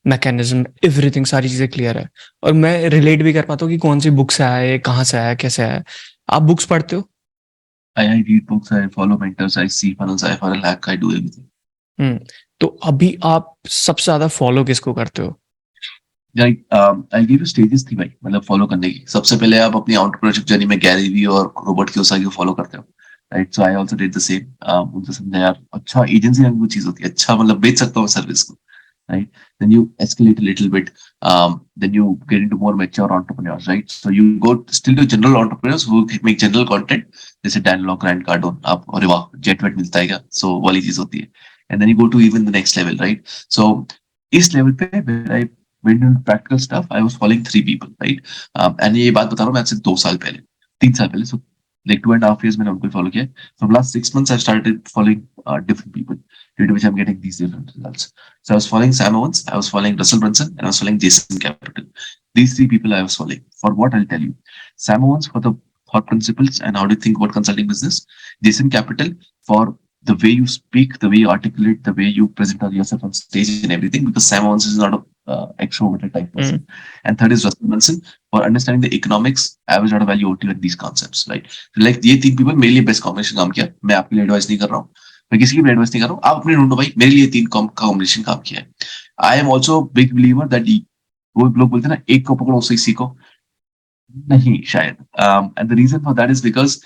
मैकेनिज्म, एवरीथिंग, सारी चीज़ें क्लियर है. और मैं रिलेट भी कर पाता हूँ कि कौन सी बुक से आया है, कहाँ से आया है, कैसे आया है. आप बुक्स पढ़ते हो? I read books, I follow mentors, I see funnels, I funnel hack, I do everything. तो अभी आप सबसे ज़्यादा फॉलो किसको करते हो? Like, I'll give you stages थी भाई, मतलब फॉलो करने की. सबसे पहले आप अपनी एंटरप्रेन्योरशिप जर्नी में गैरी वी और रॉबर्ट कियोसाकी को फॉलो करते हो, right? So I also did the same. मुझे समझा यार, अच्छा एजेंसी में चीज होती है, अच्छा मतलब बेच सकता हूँ सर्विस को, right? Then you escalate a little bit. Then you get into more mature entrepreneurs, right? So you go still to general entrepreneurs who make general content. जैसे Dan Lok, Grant Cardone, आप अरे वाह jet wait मिलता है क्या? So वाली चीज होती है. And then you go to even the next level, right? So इस level पे when I went into practical stuff, I was following 3 people, right? And ये बात बता रहा हूँ मैं आज से 2 साल पहले, 3 साल पहले. So like 2.5 years मैंने उनको follow किया. From last 6 months I started following different people, due to which I'm getting these different results. So I was following Sam Owens, I was following Russell Brunson, and I was following Jason Capital. These 3 people I was following. For what, I'll tell you. Sam Owens for the thought principles and how to think about consulting business. Jason Capital for the way you speak, the way you articulate, the way you present yourself on stage and everything, because Sam Owens is not a extroverted type person. And third is Russell Brunson for understanding the economics, average order value, OTO, and these concepts, right? So like ये 3 people मेरे लिए best combination काम किया. मैं आपके लिए advice नहीं कर रहा हूँ, मैं किसी की भी एडवाइस नहीं कर रहा हूँ, आप अपने ढूंढो भाई. मेरे लिए 3 कॉम्बिनेशन काम किया है. I am also big believer that वो लोग बोलते हैं ना, एक को पकड़ो उसे सीखो, नहीं शायद. And the reason for that is because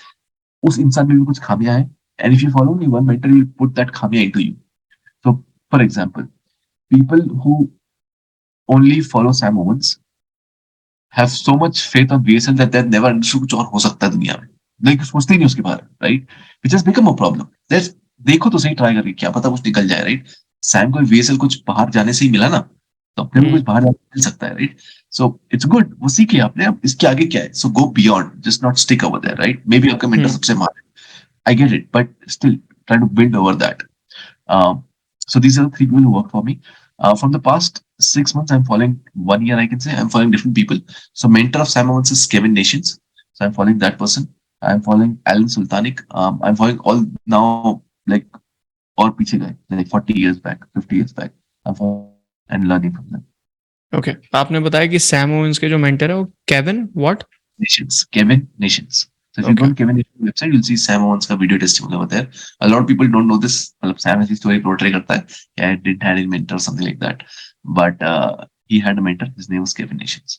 उस इंसान में भी कुछ खामियां हैं. And if you follow only one mentor will put that खामियां into you. So for example, people who only follow Sam Ovens have so much faith on VSL that they've never understood कुछ और हो सकता है दुनिया में. नहीं सोचते ही नहीं उसके बारे में, right? Which has become a problem. देखो तो सही ट्राई करके, क्या पता कुछ निकल जाए, राइट? सैम को VSL कुछ बाहर जाने से ही मिला ना, तो अपने को कुछ बाहर जाने मिल सकता है, राइट? सो इट्स गुड, वो सीख लिया आपने, अब इसके आगे क्या है? So go beyond, just not stick over there, right? Maybe आपका मेंटर सबसे मार, I get it, but still try to build over that. So these are the 3 people who work for me. From the past 6 months, I'm following 1 year, I can say, I'm following different people. So mentor of Sam Owens is Kevin Nations. So I'm following that person. I'm following Alan Sultanic. I'm following all now, like, or piche guy, like 40 years back, 50 years back. I'm following and learning from them. Okay. आपने बताया कि Sam Owens के जो mentor है वो Kevin what? Nations. Kevin Nations. So if you go on Kevin Nations website, you'll see Sam Owens का video testimonial over there. A lot of people don't know this. मतलब Sam ऐसी story portray करता है. Yeah, I didn't have a mentor or something like that. But he had a mentor. His name was Kevin Nations.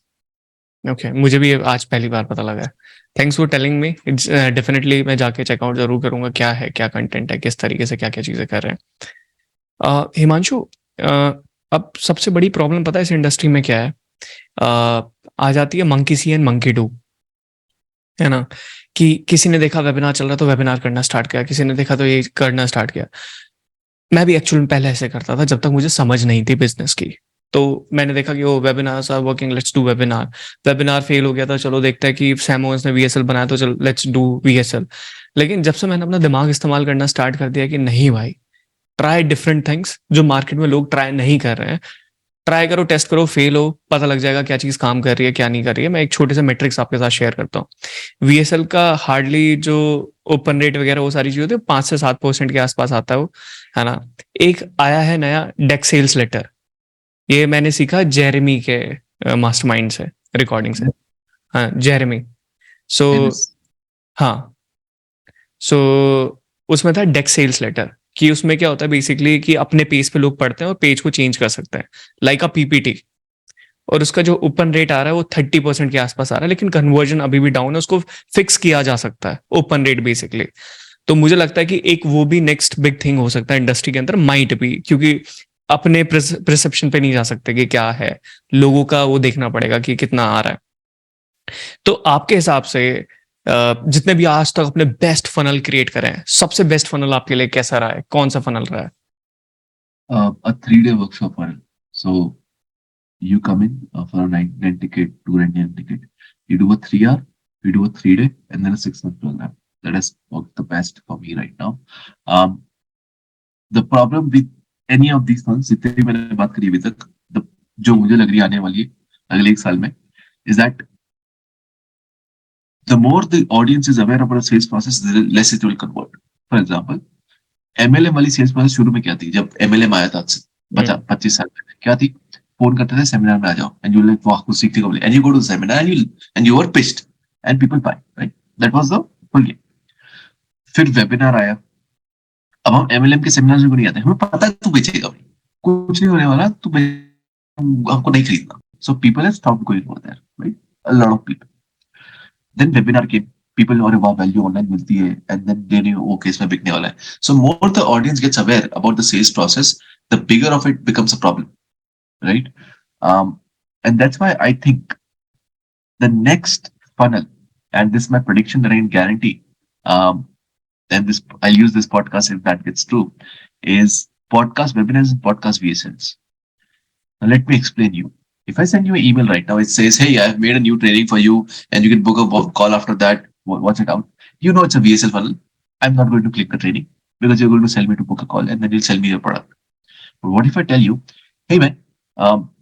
Okay, मुझे भी ये आज पहली बार पता लगा है। Thanks for telling me. It's definitely मैं जाके चेकआउट जरूर करूंगा, क्या है, क्या कंटेंट है, किस तरीके से क्या क्या चीज़ें कर रहे हैं। हिमांशु, अब सबसे बड़ी प्रॉब्लम पता है इस इंडस्ट्री में क्या है? आ जाती है monkey C and monkey do, है ना? कि किसी ने देखा वेबिनार चल रहा तो वेबिनार करना स्टार्ट किया, किसी ने देखा तो ये करना स्टार्ट किया। मैं भी एक्चुअल में पहले ऐसे करता था जब तक मुझे समझ नहीं थी बिजनेस की। तो मैंने देखा कि वो webinars are working, let's do webinar. Webinar fail हो गया था, चलो देखते हैं कि सैमोस ने वीएसएल बनाया तो चलो लेट्स डू वीएसएल। लेकिन जब से मैंने अपना दिमाग इस्तेमाल करना स्टार्ट कर दिया कि नहीं भाई, ट्राई डिफरेंट थिंग्स जो मार्केट में लोग ट्राई नहीं कर रहे हैं। ट्राई करो, टेस्ट करो, फेल हो, पता लग जाएगा क्या चीज़ काम कर रही है क्या नहीं कर रही है। मैं एक छोटे से मेट्रिक्स आपके साथ शेयर करता हूँ। वीएसएल का हार्डली जो ओपन रेट वगैरह वो सारी चीज़ होती है 5 से 7% के आसपास आता है वो, है ना? एक आया है नया डेक सेल्स लेटर, ये मैंने सीखा जेरेमी के मास्टरमाइंड से, रिकॉर्डिंग से। हाँ, जेरेमी। सो famous। हाँ, सो उसमें था डेक सेल्स लेटर, कि उसमें क्या होता है बेसिकली कि अपने पेज पे लोग पढ़ते हैं और पेज को चेंज कर सकते हैं, लाइक अ पीपीटी। और उसका जो ओपन रेट आ रहा है वो 30% के आसपास आ रहा है, लेकिन कन्वर्जन अभी भी डाउन है, उसको फिक्स किया जा सकता है ओपन रेट बेसिकली। तो मुझे लगता है कि एक वो भी नेक्स्ट बिग थिंग हो सकता है इंडस्ट्री के अंदर, माइट भी, क्योंकि अपने प्रिसेप्शन पे नहीं जा सकते कि क्या है, लोगों का वो देखना पड़ेगा कि कितना आ रहा है। तो आपके हिसाब से जितने भी आज तक अपने बेस्ट फनल क्रिएट करे हैं, सबसे बेस्ट फनल आपके लिए कैसा रहा है, कौन सा फनल रहा है? A 3-day workshop funnel. So you come in for a 99 ticket, 299 ticket. You do a 3 hour, you do a 3 day, and then a 6 month program. That has worked the best for me right now. Um, the problem with any of these funnels, जितने भी मैंने बात करी अभी तक, जो मुझे लग रही है आने वाली है अगले 1 साल में, is that the more the audience is aware about the sales process, the less it will convert. For example, MLM वाली सेल्स प्रोसेस शुरू में क्या थी? जब एमएलएम आया था 25 साल पहले, क्या थी? फोन करते थे, सेमिनार में आ जाओ, एंड यू लाइक वाह कुछ सीखने को मिले, and you go to seminar and you were pissed and people buy, right? That was the full game. फिर वेबिनार आया। अब हम एमएलएम के सेमिनार में नहीं आते, हमें पता है तू बेचेगा भाई, कुछ नहीं होने वाला, हमको नहीं खरीदना। So people have stopped going over there, right? A lot of people. Then webinar came, people और वाह वैल्यू ऑनलाइन मिलती है, and then they knew okay इसमें बिकने वाला है। So more the audience gets aware about the sales process, the bigger of it becomes a problem, right? And that's why I think the next funnel, and this is my prediction that I can guarantee, and this I'll use this podcast if that gets true, is podcast webinars and podcast VSLs. Now let me explain you. If I send you an email right now, it says, "Hey, I've made a new training for you, and you can book a call after that. Watch it out." You know it's a VSL funnel. I'm not going to click the training because you're going to sell me to book a call, and then you'll sell me your product. But what if I tell you, "Hey man,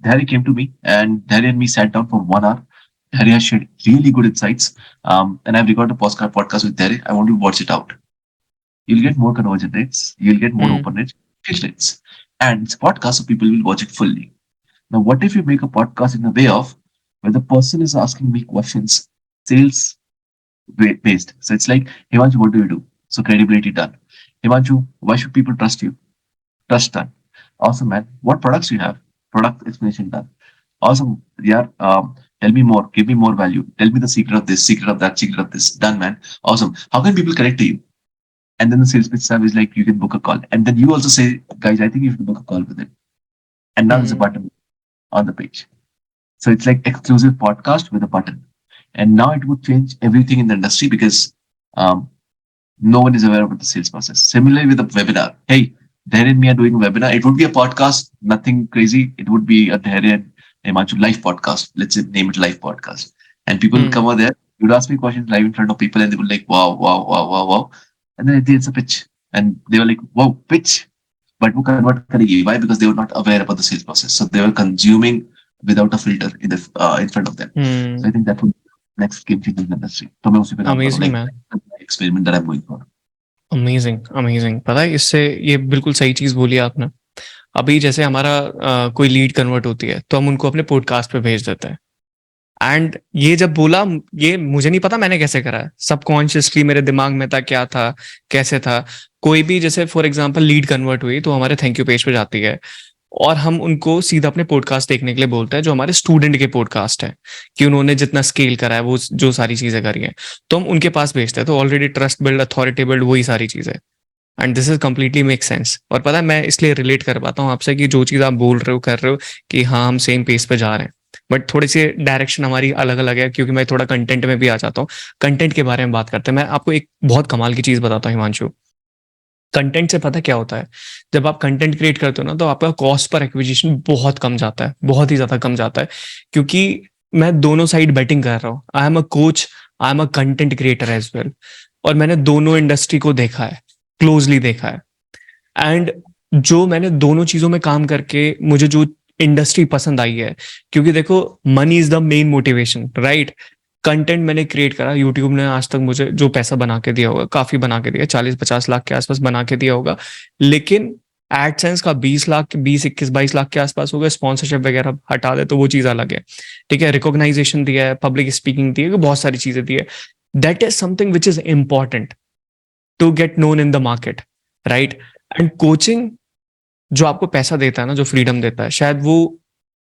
Dhari came to me, and Dhari and me sat down for 1 hour. Dhari has shared really good insights, and I've recorded a podcast with Dhari. I want you to watch it out." You'll get more conversion rates. You'll get more open rates, click rates, and it's a podcast, so people will watch it fully. Now, what if you make a podcast in a way of where the person is asking me questions, sales based? So it's like, Himanshu, what do you do? So credibility done. Himanshu, why should people trust you? Trust done. Awesome, man. What products do you have? Product explanation done. Awesome. Yeah. Tell me more. Give me more value. Tell me the secret of this, secret of that, secret of this. Done, man. Awesome. How can people connect to you? And then the sales pitch staff is like, you can book a call. And then you also say, guys, I think you should book a call with it. And now there's a button on the page. So it's like exclusive podcast with a button. And now it would change everything in the industry because no one is aware about the sales process. Similarly with a webinar. Hey, Dhari and me are doing a webinar. It would be a podcast, nothing crazy. It would be a Dhari and Himanshu live podcast. Let's name it live podcast. And people will come over there. You'd ask me questions live in front of people and they would like, wow, wow, wow, wow, wow. And then it's a pitch. And they were like, wow, pitch. But who convert karegi? Why? Because they were not aware about the sales process. So they were consuming without a filter in front of them. So I think that would be the next game changer in the industry. So मैं उसी पे काम Amazing, करूँ, like experiment that I'm going for. Amazing, amazing. पता है इससे ये बिल्कुल सही चीज़ बोली आपने। अभी जैसे हमारा कोई लीड कन्वर्ट होती है तो हम उनको अपने पॉडकास्ट पे भेज देते हैं। एंड ये जब बोला, ये मुझे नहीं पता मैंने कैसे करा है, सबकॉन्शियसली मेरे दिमाग में था, क्या था, कैसे था। कोई भी जैसे फॉर एग्जांपल लीड कन्वर्ट हुई तो हमारे थैंक यू पेज पे जाती है और हम उनको सीधा अपने पॉडकास्ट देखने के लिए बोलते हैं, जो हमारे स्टूडेंट के पॉडकास्ट है, कि उन्होंने जितना स्केल करा है, वो जो सारी चीजें करी हैं, तो हम उनके पास भेजते हैं। तो already trust build, authority build, वही सारी चीजें। And this is completely make sense. और पता है, मैं इसलिए रिलेट कर पाता हूँ आपसे कि जो चीज़ आप बोल रहे हो, कर रहे हो, कि हाँ हम सेम पेज पे जा रहे हैं, बट थोड़ी सी डायरेक्शन हमारी अलग अलग है, क्योंकि मैं थोड़ा कंटेंट में भी आ जाता हूँ। कंटेंट के बारे में बात करते हैं। मैं आपको एक बहुत कमाल की चीज़ बताता हूँ हिमांशु। कंटेंट से पता क्या होता है, जब आप कंटेंट क्रिएट करते हो ना, तो आपका कॉस्ट पर एक्विजिशन बहुत कम जाता है, बहुत ही ज्यादा कम जाता है। क्योंकि मैं दोनों साइड बैटिंग कर रहा हूँ। I am a coach, I am a content creator as well. और मैंने दोनों इंडस्ट्री को देखा है, क्लोजली देखा है। एंड जो मैंने दोनों चीजों में काम करके मुझे जो इंडस्ट्री पसंद आई है, क्योंकि देखो, money is the main motivation, right? Content मैंने क्रिएट करा, यूट्यूब ने आज तक मुझे जो पैसा बना के दिया होगा, काफी बना के दिया, 40-50 लाख के आसपास बना के दिया होगा। लेकिन एडसेंस का 20 लाख, 20, 21, 22 लाख के आसपास हो गया। स्पॉन्सरशिप वगैरह हटा दे तो वो चीज अलग है, ठीक है। रिकॉग्नाइजेशन दिया है, पब्लिक स्पीकिंग दी है, बहुत सारी चीजें दी है। That is something which is important to get known in the market, right? And coaching जो आपको पैसा देता है ना, जो फ्रीडम देता है, शायद वो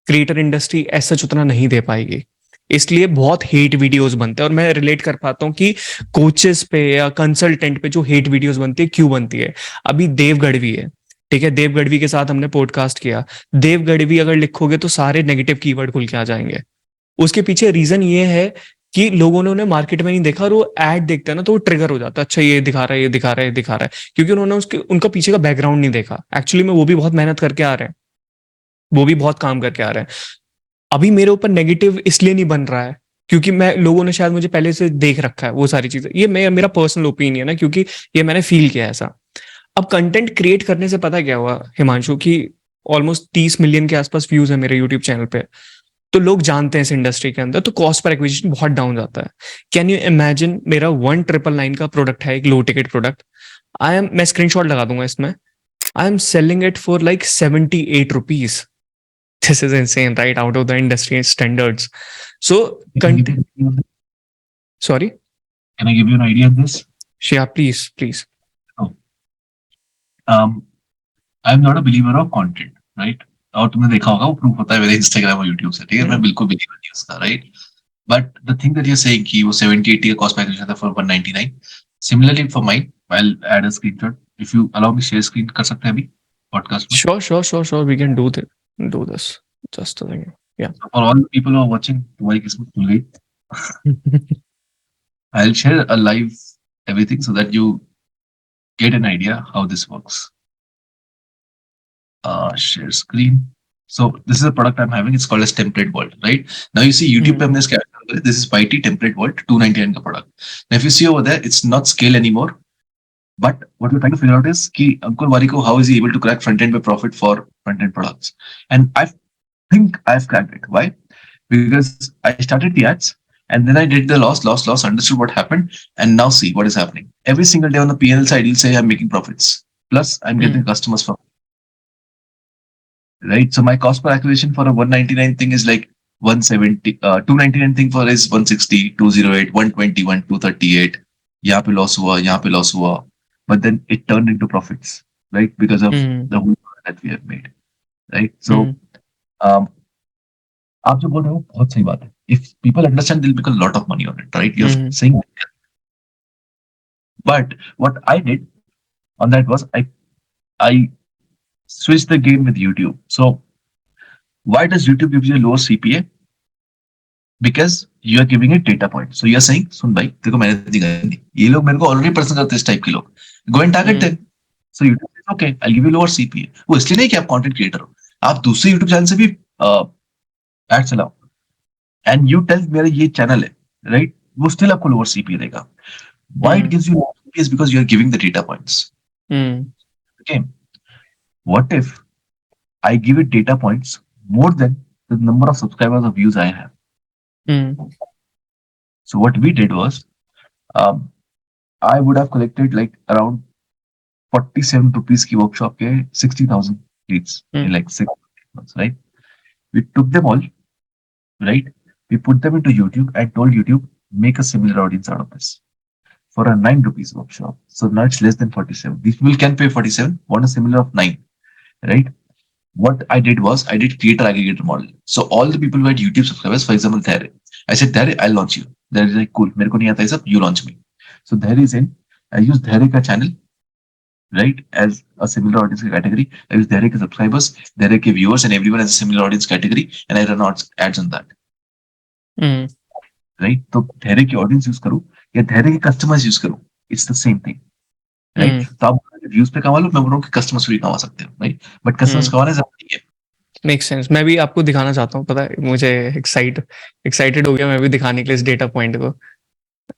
क्रिएटर इंडस्ट्री ऐसा उतना नहीं दे पाएगी। इसलिए बहुत हेट वीडियोस बनते हैं। और मैं रिलेट कर पाता हूँ कि कोचेस पे या कंसल्टेंट पे जो हेट वीडियोस बनती है, क्यों बनती है। अभी देव गढ़वी है, ठीक है, देव गढ़वी के साथ हमने पॉडकास्ट किया। देव गढ़वी अगर लिखोगे तो सारे नेगेटिव कीवर्ड खुल के आ जाएंगे। उसके पीछे रीजन ये है कि लोगों ने उन्हें मार्केट में नहीं देखा, और वो एड देखते हैं ना, तो वो ट्रिगर हो जाता है। अच्छा, ये दिखा रहा है, ये दिखा रहा है, ये दिखा रहा है, क्योंकि उन्होंने उसके उनका पीछे का बैकग्राउंड नहीं देखा। एक्चुअली में वो भी बहुत मेहनत करके आ रहे हैं, वो भी बहुत काम करके आ रहे हैं। अभी मेरे ऊपर नेगेटिव इसलिए नहीं बन रहा है क्योंकि मैं लोगों ने शायद मुझे पहले से देख रखा है वो सारी चीजें। ये मेरा पर्सनल ओपिनियन है, क्योंकि ये मैंने फील किया है ऐसा। अब कंटेंट क्रिएट करने से पता क्या हुआ हिमांशु, कि ऑलमोस्ट 30 मिलियन के आसपास व्यूज है मेरे यूट्यूब चैनल पे। तो लोग जानते हैं इस इंडस्ट्री के अंदर, तो कॉस्ट पर एक्विजिशन बहुत डाउन जाता है। कैन यू इमेजिन, मेरा 1999 का प्रोडक्ट है, एक लो टिकट प्रोडक्ट। मैं स्क्रीनशॉट लगा दूंगा इसमें। I am selling it for like 78 rupees. This is insane, right? Out of the industry standards. So, content. Sorry. Can I give you an idea of this? Yeah, please, please. Oh. I'm not a believer of content, right? और तुमने देखा होगा वो proof होता है मेरे Instagram और YouTube से, ठीक है? मैं बिल्कुल बिलीव नहीं उसका, right? But the thing that you are saying कि वो 70-80 का कॉस्ट पैकेज था for 199, similarly for mine, I will add a screenshot if you allow me. Share screen कर सकते हैं अभी पॉडकास्ट में? Sure. We can do this. Just a second. Yeah. So for all the people who are watching, तुम्हारी किस्मत खुल गई। I'll share a live everything so that you get an idea how this works. Share screen. So this is a product I'm having. It's called as Template World, right? Now you see YouTube पे हमने इसका add करा है. This is YT Template World 299 का product. Now if you see over there, it's not scale anymore. But what we're trying to figure out is कि Ankur Warikoo, how is he able to crack front end by profit for front end products? And I think I've cracked it. Why? Because I started the ads and then I did the loss, understood what happened, and now see what is happening. Every single day on the P&L side, you'll say I'm making profits. Plus, I'm getting customers from, right? So my cost per acquisition for a 199 thing is like 170, 299 thing for is 160, 208, 121, 238. यहाँ पे loss हुआ, यहाँ पे loss हुआ. But then it turned into profits, right? Because of the whole that we have made, right? So, आप जो बोल रहे हो बहुत सही बात है. If people understand, they'll make a lot of money on it, right? You're saying. But what I did on that was I switched the game with YouTube. So why does YouTube give you a lower CPA? Because you are giving it data points. So you are saying, सुन भाई, देखो मैंने नहीं करनी. ये लोग मेरे को already पसंद करते हैं इस टाइप के लोग. Go and target them. So YouTube says, okay, I'll give you lower CPA. वो इसलिए नहीं कि आप content creator हो. आप दूसरे YouTube चैनल से भी एड चलाओ. And you tell मेरा ये चैनल है, right? वो still आपको lower CPA देगा. Why it gives you lower CPA is because you are giving the data points. Okay. What if I give it data points more than the number of subscribers or views I have? So what we did was, I would have collected like around 47 rupees ki workshop ke 60,000 leads in like 6 months, right? We took them all, right? We put them into YouTube and told YouTube, make a similar audience out of this for a 9 rupees workshop. So now it's less than 47. These people can pay 47, want a similar of 9, right? what I did was I did creator aggregator model. So all the people who had YouTube subscribers, for example, Dhैर्य, I said Dhैर्य, I'll launch you. Dhैर्य is like cool. मेरे को नहीं आता है सब, you launch me. So Dhैर्य is in. I use Dhैर्य का channel, right, as a similar audience category. I use Dhैर्य के subscribers, Dhैर्य के viewers, and everyone as a similar audience category, and I run ads on that. Right? तो Dhैर्य की audience use करूँ या Dhैर्य के customers use करूँ, it's the same thing. Right? तो आप व्यूज पे कमा लो, मैं बोल रहा हूँ कि कस्टमर्स भी कमा सकते हो, राइट? बट कस्टमर्स कमाना जरूरी है। Make sense. मैं भी आपको दिखाना चाहता हूँ, पता है मुझे एक्साइटेड हो गया मैं भी दिखाने के लिए इस डेटा पॉइंट को।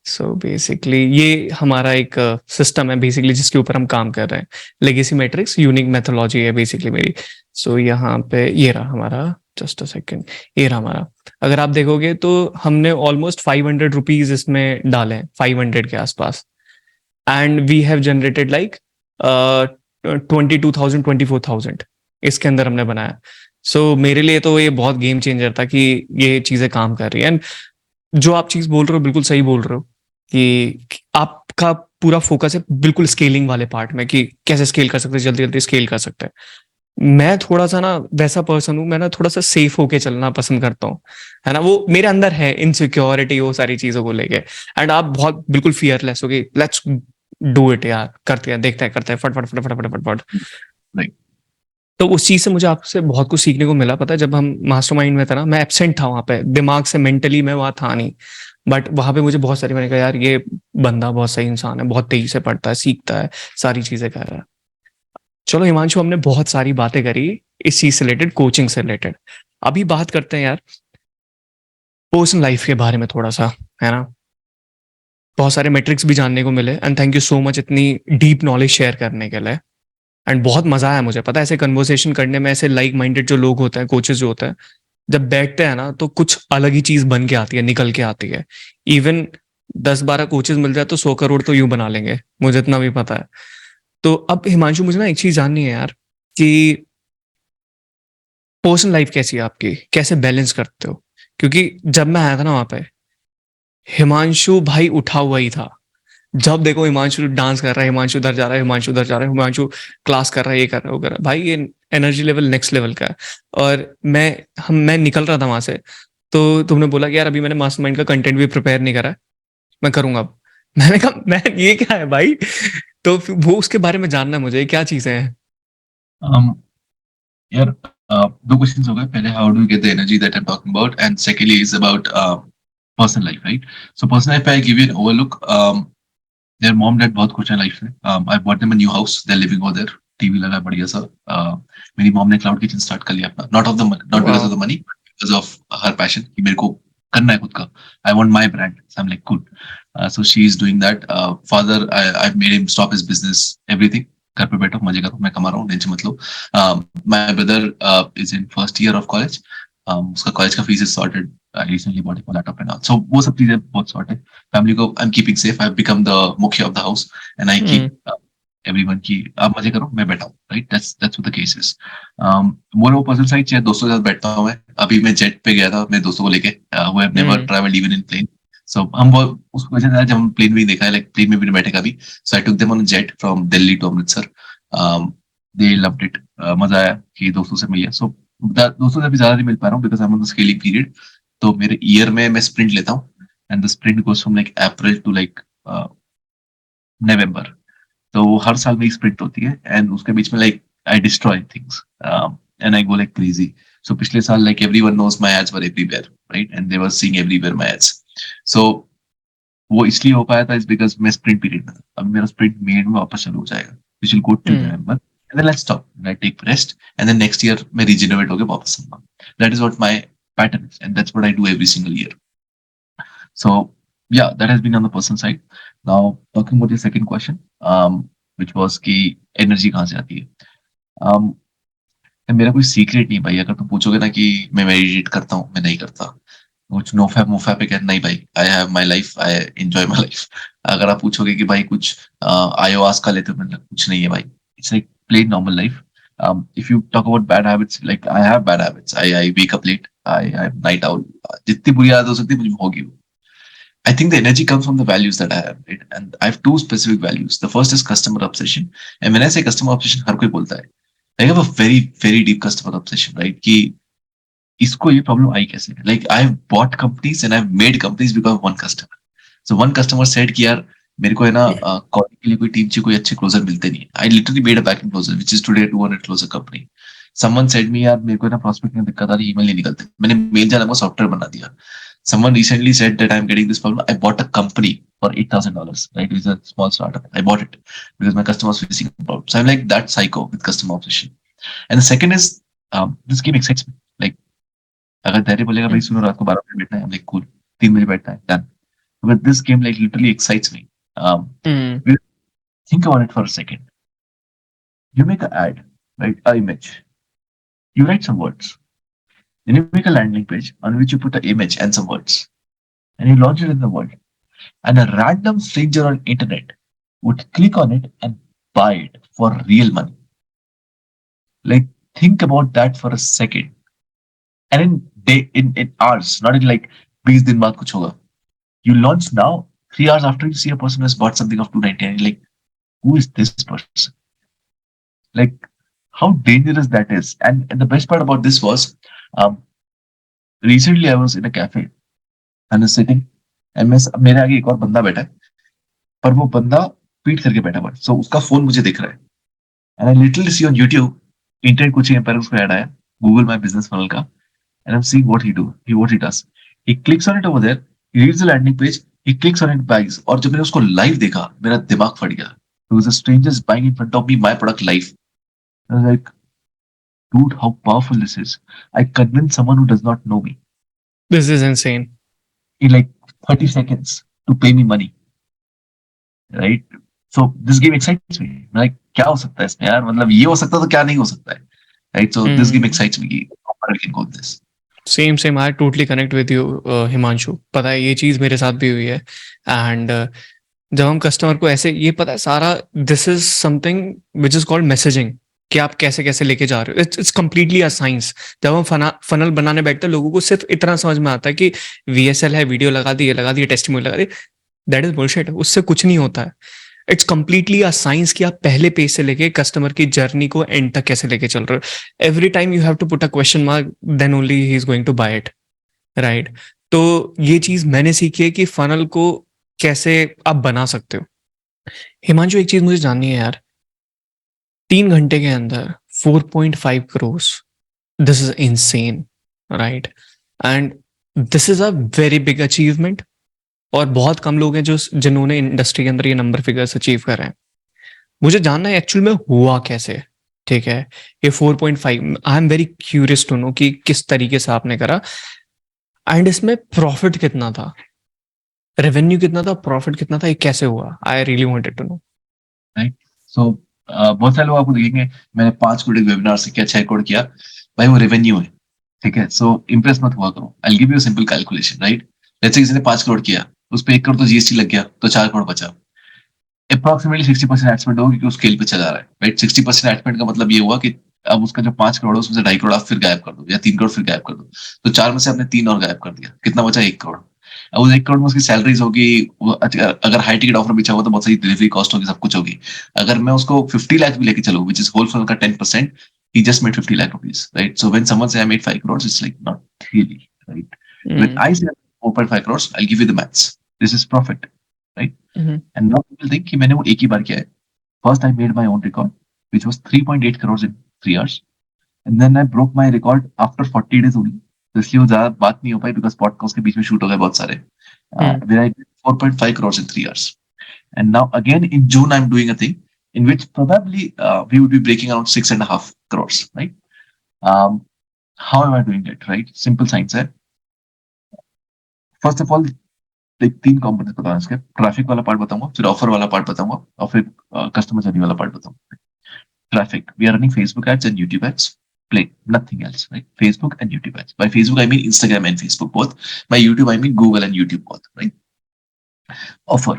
सो बेसिकली ये हमारा एक सिस्टम है बेसिकली जिसके ऊपर हम काम कर रहे हैं। लेगेसी मैट्रिक्स यूनिक मेथोलॉजी है बेसिकली मेरी। सो यहाँ पे ये रहा हमारा, जस्ट अ सेकेंड, ये रहा हमारा। अगर आप देखोगे तो हमने ऑलमोस्ट 500 रुपीज इसमें डाले हैं, 500 के आसपास, and we have generated like 22,000 24,000 इसके अंदर हमने बनाया। सो मेरे लिए तो ये बहुत गेम चेंजर था कि ये चीजें काम कर रही है। एंड जो आप चीज बोल रहे हो बिल्कुल सही बोल रहे हो कि आपका पूरा फोकस है बिल्कुल स्केलिंग वाले पार्ट में कि कैसे स्केल कर सकते हैं, जल्दी जल्दी स्केल कर सकते हैं। मैं थोड़ा सा ना वैसा पर्सन हूँ, मैं ना थोड़ा सा सेफ होके चलना पसंद करता हूँ, है ना। वो मेरे अंदर है इनसिक्योरिटी वो सारी चीजों को लेके। एंड आप बहुत बिल्कुल फियरलेस हो गए, लेट्स डू इट यार, करते हैं, देखते हैं, करते हैं, फट फट फट फट फट फट फट। Right. तो उस चीज से मुझे आपसे बहुत कुछ सीखने को मिला। पता है जब हम मास्टरमाइंड में था ना, मैं एब्सेंट था वहां पे, दिमाग से मेंटली मैं वहां था नहीं, बट वहां पे मुझे बहुत सारी, मैंने कहा यार ये बंदा बहुत सही इंसान है, बहुत तेजी से पढ़ता है, सीखता है, सारी चीजें कर रहा है। चलो हिमांशु, हमने बहुत सारी बातें करी इस चीज से रिलेटेड, कोचिंग से रिलेटेड। अभी बात करते हैं यार पर्सनल लाइफ के बारे में थोड़ा सा, है ना। बहुत सारे मेट्रिक्स भी जानने को मिले, and thank you so much इतनी डीप नॉलेज शेयर करने के लिए। एंड बहुत मजा आया मुझे, पता है ऐसे कन्वर्सेशन करने में, ऐसे लाइक माइंडेड जो लोग होते हैं, कोचेस जो होते हैं, जब बैठते हैं ना तो कुछ अलग ही चीज बन के आती है, निकल के आती है। इवन 10-12 कोचेस मिल जाए तो 100 करोड़ तो यूं बना लेंगे, मुझे इतना भी पता है। तो अब हिमांशु, मुझे ना एक चीज जाननी है यार कि पर्सनल लाइफ कैसी है आपकी, कैसे बैलेंस करते हो? क्योंकि जब मैं आया था ना वहां पे, हिमांशु भाई उठा हुआ ही था। जब देखो हिमांशु डांस कर रहा है, हिमांशु उधर जा रहा है, हिमांशु उधर जा रहा है, हिमांशु क्लास कर रहा है, ये कर रहा है, वो कर रहा है। भाई ये एनर्जी लेवल नेक्स्ट लेवल का है। और मैं निकल रहा था वहां से, तो तुमने बोला कि यार अभी मैंने मास्टरमाइंड का कंटेंट भी प्रिपेयर नहीं करा है, मैं करूंगा अब। मैंने कहा मैं, ये क्या है भाई? तो फिर वो उसके बारे में जानना है मुझे, क्या चीजें हैं? यार दो क्वेश्चंस हो गए। पहले how do you get the energy that I am talking about, and secondly is about personal life, right? So personal life I give you an overlook. There mom dad बहुत खुश है लाइफ में। I bought them a new house, they are living over there, TV लगा बढ़िया सा। मेरी mom ने cloud kitchen start कर लिया अपना, not because of the money, because of her passion कि मेरे को करना है खुद का। I want my brand, so I am like good. So she is doing that. Father, I made him stop his business, everything. घर पे बैठो, मजे करो, मैं कमा रहा हूँ, टेंशन मत लो। My brother is in first year of college, उसका कॉलेज का fees is sorted. I recently bought him laptop and all, so वो सब चीजें बहुत सॉर्ट है। फैमिली को I am keeping safe, I have become the mukhiya of the house, and I keep everyone की आप मजे करो, मैं बैठा हूँ, राइट? That's what the case is. More of personal side, चाहे दोस्तों के साथ बैठता हूँ मैं। अभी मैं जेट पे गया था मेरे दोस्तों को लेके, who have never travelled even in plane. So हम बहुत उसको वजह से, जब हम प्लेन में ही देखा है, लाइक प्लेन में भी नहीं बैठे कभी। So I took them on jet from Delhi to Amritsar. They loved it. मजा आया कि दोस्तों से मिले। सो दोस्तों से भी ज्यादा नहीं मिल पा रहा हूँ because I am on the scaling period. तो मेरे ईयर में मैं स्प्रिंट लेता हूँ, and the sprint goes from like April to like November. तो हर साल में एक स्प्रिंट होती है, एंड उसके बीच में like I destroy things and I go like crazy. So पिछले साल like everyone knows my ads were everywhere, right? And they were seeing everywhere my ads. सो वो इसलिए हो पाया था इज बिकॉज मैं स्प्रिंट पीरियड में था। अब मेरा स्प्रिंट में वापस चालू हो जाएगा, we will go to November, and then let's stop, I take rest, and then next year मैं रिजेनरेट होकर वापस आऊंगा। That is what my pattern is, and that's what I do every single year. So yeah, that has been on the personal side. Now talking about your second question, which was कि energy कहाँ से आती है? um, मेरा कोई secret नहीं भाई। अगर तुम पूछोगे ना कि मैं मेडिटेट करता हूँ, मैं नहीं करता। कुछ नोफा मुफा पे कहना, नहीं भाई, I have my life, I enjoy my life. अगर आप पूछोगे कि भाई कुछ आयोवास्का लेते हो, मतलब कुछ नहीं है भाई। It's like plain normal life. If you talk about bad habits, like I have bad habits, I wake up late, I night out. जितनी बुरी आदत हो सकती है मुझे होगी वो। I think the energy comes from the values that I have, right? And I have two specific values. The first is customer obsession. And when I say customer obsession, हर कोई बोलता है, I have a very very deep customer obsession, right? कि इसको ये problem आई कैसे? Like I have bought companies and I've made companies because of one customer. So one customer said कि यार मेरे को है ना कॉलिंग के लिए कोई टीम चाहिए, कोई अच्छे क्लोजर मिलते नहीं. I literally made a backend closer which is today 200 closer company. Someone said me यार मेरे को है ना prospect में दिक्कत आ रही, ईमेल नहीं निकलते. मैंने मेल जाना को सॉफ्टवेयर बना दिया. Someone recently said that I'm getting this problem. I bought a company for $8,000. Right, it's a small startup. I bought it because my customer was facing a problem. So I'm like that psycho with customer obsession. And the second is this game excites me. Like अगर धैर्य बोलेगा भाई सुनो रात को 12 बजे बैठना है, I'm like cool. 3 बजे बैठना है, done. But this game like literally excites me. Think about it for a second. You make an ad, right? An image. You write some words. Then you make a landing page on which you put an image and some words, and you launch it in the world. And a random stranger on internet would click on it and buy it for real money. Like think about that for a second. And in hours, not in like 20 दिन बाद कुछ होगा. You launch now, 3 hours after you see a person who has bought something of 299, like who is this person? Like how dangerous that is. And the best part about this was, um, recently I was in a cafe and was sitting, and मेरे आगे एक और बंदा बैठा है, पर वो बंदा पीट करके बैठा हुआ है. So उसका फोन मुझे दिख रहा है. And I literally see on YouTube, internet कुछ यहाँ पर उसको ऐड आया, Google My Business Funnel का, and I'm seeing what he does. He clicks on it over there, he reads the landing page, he clicks on it, buys. और जब मैंने उसको लाइव देखा, मेरा दिमाग फट गया. Because the strangers buying in front of me my product live. I was like, dude, how powerful this is. I convinced someone who does not know me This is insane. in like 30 seconds to pay me money. Right? So this game excites me. Like, क्या हो सकता है इसमें यार? मतलब ये हो सकता है तो क्या नहीं हो सकता है? Right? So this game excites me. How far we can go with this. Same I totally connect with you Himanshu. पता है ये चीज़ मेरे साथ भी हुई है. एंड जब हम कस्टमर को ऐसे, ये पता है सारा, this is something which is called messaging, कि आप कैसे कैसे लेके जा रहे हो. It's completely a science. जब हम फनल बनाने बैठते हैं, लोगों को सिर्फ इतना समझ में आता है कि VSL है, वीडियो लगा दी, टेस्टिमोनियल लगा दी. That is bullshit. उससे कुछ नहीं होता है. इट्स कंप्लीटली अ साइंस कि आप पहले पेज से लेके कस्टमर की जर्नी को एंड तक कैसे लेके चल रहे हो. Every time you have to put a question mark, then only he is going to buy it. Right. तो ये चीज मैंने सीखी है कि फनल को कैसे आप बना सकते हो. हिमांशु, एक चीज मुझे जाननी है यार. 3 घंटे के अंदर 4.5 crore, this is insane. Right. And this is a very big achievement. और बहुत कम लोग हैं जिन्होंने इंडस्ट्री के अंदर ये नंबर फिगर्स अचीव कर रहे हैं. मुझे जानना है एक्चुअल में हुआ कैसे. ठीक है, ये 4.5, I am very curious to know कि किस तरीके से आपने करा. एंड इसमें प्रॉफिट कितना था, रेवेन्यू कितना था, प्रॉफिट कितना था, ये कैसे हुआ. I really wanted to know. Right. So बहुत सारे लोग आपको देखेंगे मैंने 5 करोड़ वेबिनार से किया, 6 करोड़ किया. भाई वो रेवेन्यू है. ठीक है. सो इम्प्रेस मत हुआ करो. आई give you simple calculation. Right. Let's से किसी ने 5 करोड़ किया, उस पर 1 करोड़ तो जीएसटी लग गया, तो 4 करोड़ बचा. अप्रोक्सीमेटली 60% एड स्पेंड होगा क्योंकि स्केल पे चला रहा है. राइट. 60% एड स्पेंड का मतलब ये हुआ कि अब उसका जो 5 करोड़ है उसमें से 2.5 करोड़ आप फिर गायब कर दो, या 3 करोड़ फिर गायब कर दो. तो 4 में से आपने 3 और गायब कर दिया. कितना बचा? 1 करोड़. अब उस 1 करोड़ में उसकी सैलरीज होगी, अगर हाई टिकट ऑफर बिछा हुआ तो बहुत सारी डिलीवरी कॉस्ट होगी, सब कुछ होगी. अगर मैं उसको 50 लाख भी लेके चलूँ, विच इज होल फनल का 10%, he just made 50 lakh rupees, right? So when someone say I made 5 crores, it's like not really, right? When I say 4.5 crores, I'll give you the maths. This is profit, right? And now people think कि मैंने वो एक ही बार किया है. First I made my own record, which was 3.8 crores in 3 hours. And then I broke my record after 40 days only. तो इसलिए वो ज्यादा बात नहीं हो पाई because podcast के बीच में शूट हो गए बहुत सारे. Where I did 4.5 crores in 3 hours. And now again in June I'm doing a thing in which probably we would be breaking around 6.5 crores, right? How am I doing it, right? Simple science है. First of all, like 3 components बताऊंगा इसके. Traffic वाला part बताऊंगा, फिर offer वाला part बताऊंगा, और फिर कस्टमर जर्नी वाला पार्ट बताऊंगा. Traffic. We are running Facebook ads and YouTube ads. Plain, nothing else, right? Facebook and YouTube ads. By Facebook I mean Instagram and Facebook both. By YouTube I mean Google and YouTube both, right? Offer.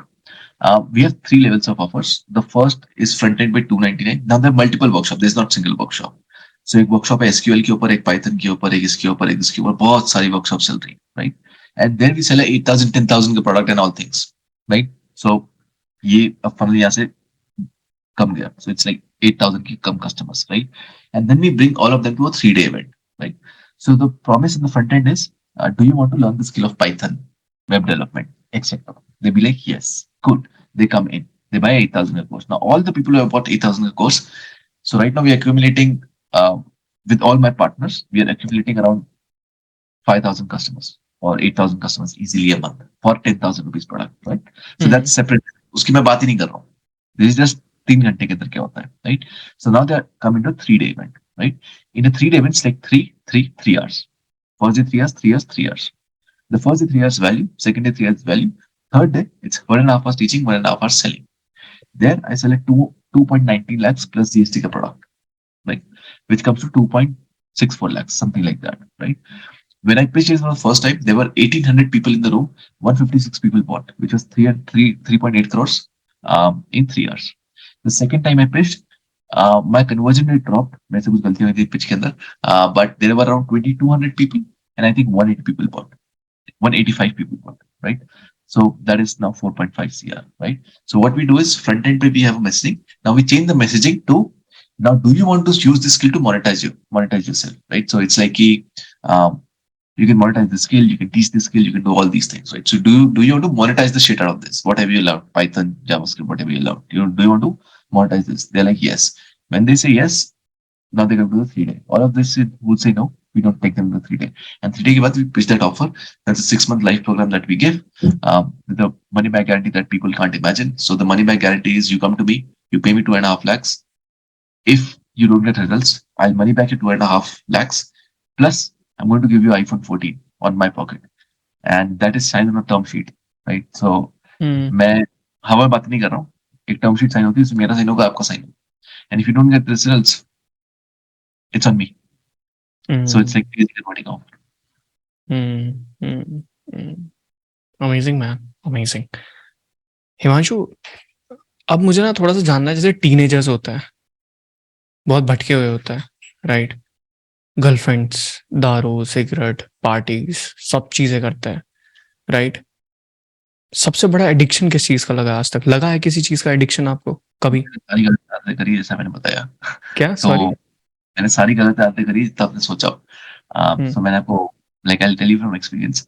We have 3 levels of offers. The first is front end by 299. Now there are multiple workshops. There's not single workshop. So एक workshop है SQL के ऊपर, एक Python के ऊपर, एक इसके ऊपर, एक इसके ऊपर, बहुत सारी workshops चल रही, right? And then we sell 8,000, 10,000 का product and all things, right? So ये अब funnel यहाँ से come there. So it's like 8,000 come customers, right? And then we bring all of them to a 3-day event, right? So the promise in the front end is, do you want to learn the skill of Python, web development, etc.? They be like, yes, good. They come in, they buy 8,000 course. Now all the people who have bought 8,000 course. So right now we are accumulating with all my partners, we are accumulating around 5,000 customers or 8,000 customers easily a month for 10,000 rupees product, right? So that's separate. उसकी मैं बात ही नहीं कर रहा हूँ. This is just 3 घंटे के अंदर क्या होता है, right? So now they are coming to a 3-day event, right? In a 3-day event, it's like 3 hours. First day 3 hours, 3 hours, 3 hours. The first day 3 hours value, second day 3 hours value, third day it's 1.5 hours teaching, 1.5 hours selling. There I select 2.19 lakhs plus GST ka product, right? Which comes to 2.64 lakhs, something like that, right? When I pitched it for the first time, there were 1,800 people in the room. 156 people bought, which was 3.8 crores in 3 hours. The second time I pitched, my conversion rate dropped. मैं से कुछ गलतियां हुई थी pitch के अंदर, but there were around 2,200 people, and I think 180 people bought. 185 people bought, right? So that is now 4.5 CR, right? So what we do is front end we have a messaging. Now we change the messaging to, now do you want to use this skill to monetize yourself, right? So it's like you can monetize the skill, you can teach the skill, you can do all these things, right? So do you want to monetize the shit out of this? Whatever you love, Python, JavaScript, whatever you love, do you want to monetize this? They're like, yes. When they say yes, now they're going to do the 3-day. All of this would say no, we don't take them to the 3-day. And 3-day ke baad we pitch that offer. That's a 6-month life program that we give with a money back guarantee that people can't imagine. So the money back guarantee is, you come to me, you pay me 2.5 lakhs. If you don't get results, I'll money back you 2.5 lakhs. Plus, I'm going to give you iPhone 14 on my pocket. And that is signed on a term sheet, right? So, मैं हवा बात नहीं कर रहा हूँ. एक term sheet sign होती है, उसमें मेरा sign होगा, आपका sign होगा. And if you don't get the results, it's on me. So it's like basically running off. Amazing, man. Amazing. Himanshu, अब मुझे ना थोड़ा सा जानना है, जैसे टीनेजर्स होता है, बहुत भटके हुए होता है, राइट? गर्लफ्रेंड्स, दारू, सिगरेट, पार्टीज, सब चीजें करते हैं, राइट? सबसे बड़ा एडिक्शन किस चीज का लगा आज तक? लगा है किसी चीज का एडिक्शन आपको कभी? सारी गलत आदतें करी, जैसा मैंने बताया. क्या? तो सॉरी, मैंने सारी गलत आदतें करी, तब आपने सोचा. So मैंने आपको, like I'll tell you from experience,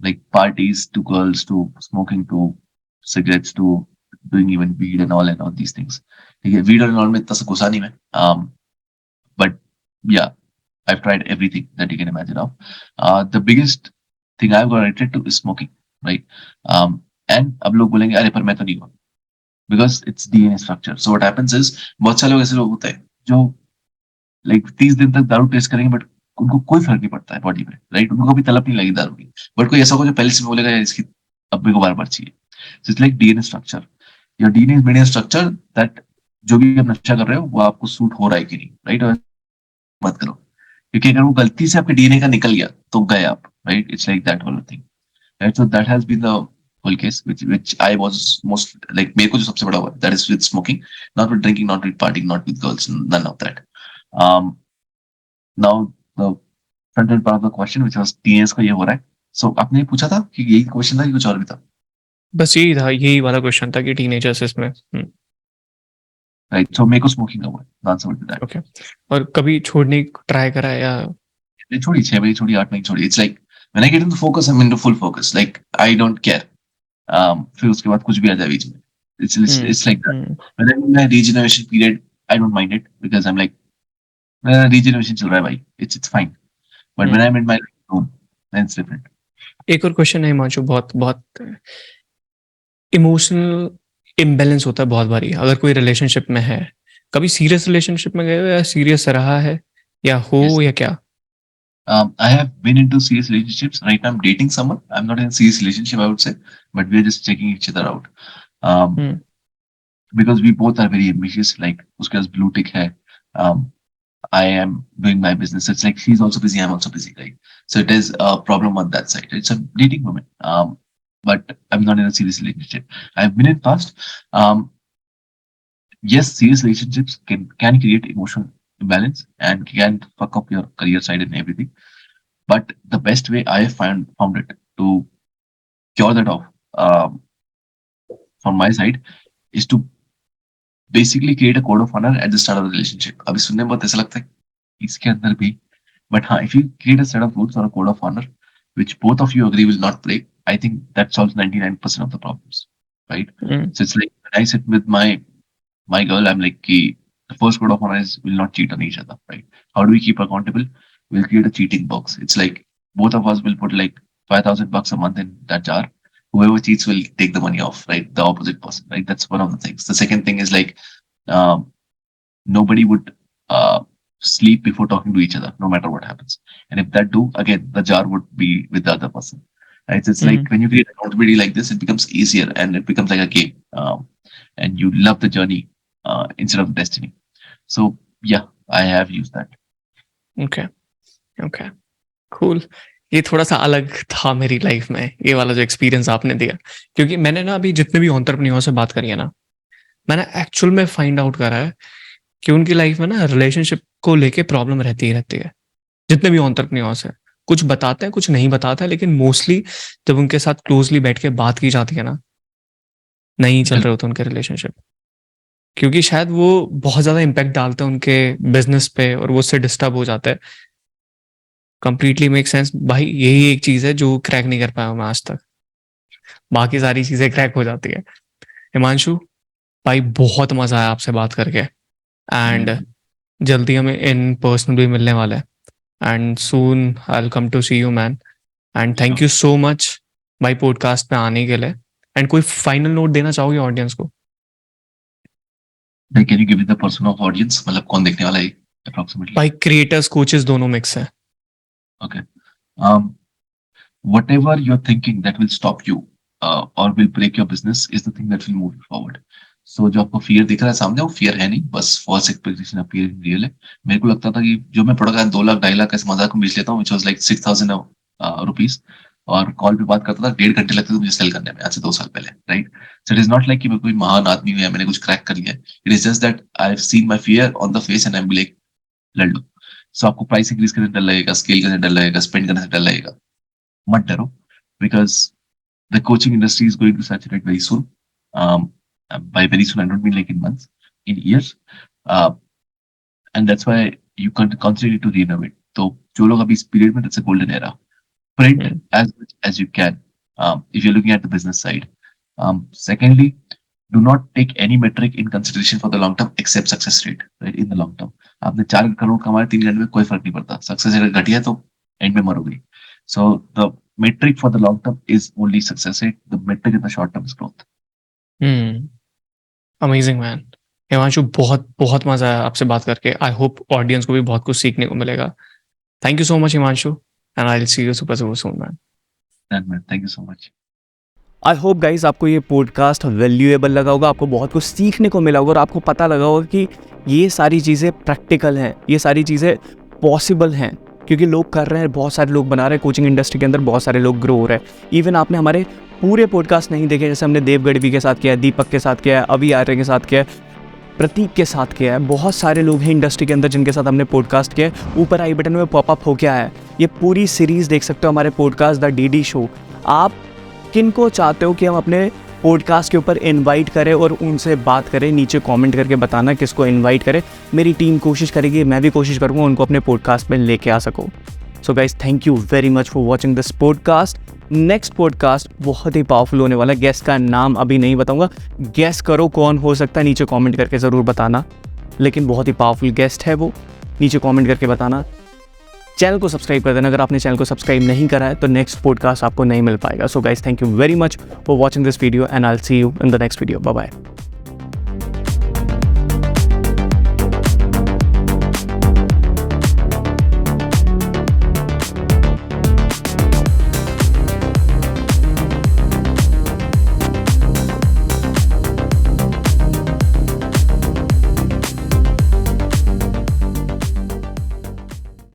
like parties to girls to smoking to cigarettes to doing even weed and all these things. ठीक है, weed and all में इतना सा घुसा नहीं मैं. But yeah, I've tried everything that you can imagine of. The biggest thing I've got addicted to is smoking, right? And अब लोग बोलेंगे अरे पर मैं तो नहीं हुआ, because it's DNA structure. So what happens is, बहुत सारे लोग ऐसे लोग होते हैं जो like 30 दिन तक दारू टेस्ट करेंगे, बट उनको कोई फर्क नहीं पड़ता है बॉडी में, राइट? उनको कभी तलब नहीं लगी दारू की. बट कोई ऐसा होगा जो पहले से बोलेगा यार इसकी अब मेरे को बार बार चाहिए. So it's like DNA structure. Your DNA is made in a structure that जो भी आप नशा कर रहे हो वो आपको सूट हो रहा है कि नहीं, राइट? मत करो, क्योंकि अगर वो गलती से आपके डीएनए का निकल गया तो गए आप, right? It's like that whole thing, right? So that has been the whole case which I was most like, मेरे को जो सबसे बड़ा हुआ, that is with smoking, not with drinking, not with partying, not with girls, none of that. Now the front end part of the question which was teenage का ये हो रहा है. So आपने पूछा था कि यही क्वेश्चन था कि कुछ और भी था? बस यही था, यही वाला क्वेश्चन था कि टीनेजर्स इसमें. राइट, सो मेरे को स्मोकिंग का हुआ, आंसर विद दैट. ओके. और कभी छोड़ने की ट्राई करा है या? मैंने छोड़ी, 6 बजे छोड़ी, 8 बजे छोड़ी. It's like when I get into focus, I am into full focus, like I don't care. फिर उसके बाद कुछ भी आ जाए बीच में, it's like that. When I'm in my regeneration period, I don't mind it because I'm like, regeneration चल रहा है भाई, it's fine. But when I'm in my zone, then it's different. एक और क्वेश्चन है हिमांशु, बहुत बहुत इमोशनल इम्बैलेंस होता है बहुत बारी अगर कोई रिलेशनशिप में है. कभी सीरियस रिलेशनशिप में गए हो या सीरियस रहा है या हो Yes. या क्या? I have been into serious relationships. Right now I'm dating someone. I'm not in a serious relationship, I would say, but we're just checking each other out. Because we both are very ambitious. Like उसके पास blue tick है. I am doing my business. It's like she's also busy, I'm also busy, right? So it is a problem on that side. It's a dating moment. But I'm not in a serious relationship. I've been in past. Yes, serious relationships can create emotional imbalance and can fuck up your career side and everything. But the best way I found it to cure that off from my side is to basically create a code of honor at the start of the relationship. अभी सुनने में बहुत ऐसा लगता है इसके अंदर भी, but हाँ, if you create a set of rules or a code of honor which both of you agree will not break, I think that solves 99% of the problems, right? So it's like when I sit with my girl, I'm like, the first code of honor is will not cheat on each other, right? How do we keep accountable? We'll create a cheating box. It's like both of us will put like $5,000 a month in that jar. Whoever cheats will take the money off, right? The opposite person, right? That's one of the things. The second thing is like nobody would sleep before talking to each other, no matter what happens. And if that do, again, the jar would be with the other person, right? So it's like when you create accountability like this, it becomes easier and it becomes like a game, and you love the journey instead of destiny. So yeah, I have used that. Okay cool. ये थोड़ा सा अलग था मेरी life में, ये वाला जो एक्सपीरियंस आपने दिया, क्योंकि मैंने ना अभी जितने भी एंटरप्रेन्योर से बात करी है ना, मैंने एक्चुअल में फाइंड आउट करा है कि उनकी लाइफ में ना रिलेशनशिप को लेके प्रॉब्लम रहती ही रहती है। जितने भी एंटरप्रेन्योर्स हैं, कुछ बताते हैं कुछ नहीं बताते हैं, लेकिन मोस्टली जब उनके साथ क्लोजली बैठ के बात की जाती है ना, नहीं चल रहे होते उनके रिलेशनशिप, क्योंकि शायद वो बहुत ज्यादा इम्पैक्ट डालते हैं उनके बिजनेस पे और वो उससे डिस्टर्ब हो जाते हैं। कंप्लीटली मेक सेंस भाई, यही एक चीज है जो क्रैक नहीं कर पाया मैं आज तक, बाकी सारी चीजें क्रैक हो जाती है। हिमांशु भाई, बहुत मजा आया आपसे बात करके, एंड जल्दी हमें इन पर्सन भी मिलने वाले हैं, and soon I will come to see you man, and thank you so much भाई पॉडकास्ट पे आने के लिए। एंड कोई फाइनल नोट देना चाहोगे ऑडियंस को? Can you give me the person of audience? मतलब कौन देखने वाला है approximately? भाई क्रिएटर्स कोचेस दोनों मिक्स है। Okay. Whatever you're thinking that will stop you or will break your business is the thing that will move you forward. So जो आपको fear दिख रहा है सामने, वो fear है नहीं, बस false expectation of fear real है। मेरे को लगता था कि जो मैं प्रोडक्ट 2 लाख 2.5 लाख ऐसे मजाक में बेच लेता हूँ, which was like 6,000 rupees, और कॉल पे बात करता था 1.5 घंटे लगते थे मुझे सेल करने में, आज से 2 साल पहले, right? So it is not like कि मैं कोई महान आदमी हूँ या मैंने कुछ क्रैक कर लिया है। It is just that I have seen my fear on the face and I am like लड़ लो। सो आपको प्राइस इंक्रीज करने से डर लगेगा, स्केल करने से डर लगेगा, स्पेंड करने से डर लगेगा, मत डरो, because the coaching industry is going to saturate very soon. By very soon I don't mean like in months, in years, and that's why you continue to reinnovate. तो जो लोग अभी इस पीरियड में, that's a golden era, print as much as you can if you're looking at the business side. Secondly, do not take any metric in consideration for the long term except success rate, right? In the long term, आपने 4 करोड़ कमाए 3 घंटे में, कोई फर्क नहीं पड़ता, success rate घटिया तो एंड में मरोगे। So the metric for the long term is only success rate. The metric in the short term is growth. Amazing man. Himanshu, बहुत बहुत मजा आया आपसे बात करके। आई होप ऑडियंस को भी बहुत कुछ सीखने को मिलेगा। Thank you so much Himanshu, and I'll see you super soon, man. Man, thank you so much. I hope guys आपको ये पॉडकास्ट वैल्यूएबल लगा होगा, आपको बहुत कुछ सीखने को मिला होगा और आपको पता लगा होगा कि ये सारी चीज़ें प्रैक्टिकल हैं, ये सारी चीज़ें पॉसिबल हैं, क्योंकि लोग कर रहे हैं, बहुत सारे लोग बना रहे हैं, कोचिंग इंडस्ट्री के अंदर बहुत सारे लोग ग्रो हो रहे हैं। इवन आपने हमारे पूरे पॉडकास्ट नहीं देखे, जैसे हमने देव गढ़वी के साथ किया है, दीपक के साथ किया है, अभी आर्य के साथ किया है, प्रतीक के साथ किया है, बहुत सारे लोग हैं इंडस्ट्री के अंदर जिनके साथ हमने पॉडकास्ट किया है। ऊपर आई बटन में पॉपअप हो गया है, ये पूरी सीरीज़ देख सकते हो हमारे पॉडकास्ट द डीडी शो। आप किन को चाहते हो कि हम अपने पॉडकास्ट के ऊपर इनवाइट करें और उनसे बात करें, नीचे कमेंट करके बताना किसको इनवाइट करें। मेरी टीम कोशिश करेगी, मैं भी कोशिश करूँगा उनको अपने पॉडकास्ट में लेके आ सकूँ। सो guys, thank you very much for watching this podcast. Next podcast बहुत ही पावरफुल होने वाला है। गेस्ट का नाम अभी नहीं बताऊंगा, गेस करो कौन हो सकता है, नीचे कमेंट करके ज़रूर बताना, लेकिन बहुत ही पावरफुल गेस्ट है वो, नीचे कमेंट करके बताना। चैनल को सब्सक्राइब कर देना, अगर आपने चैनल को सब्सक्राइब नहीं करा है तो नेक्स्ट पॉडकास्ट आपको नहीं मिल पाएगा। So guys, thank you very much for watching this video and I will see you in the next video. Bye bye.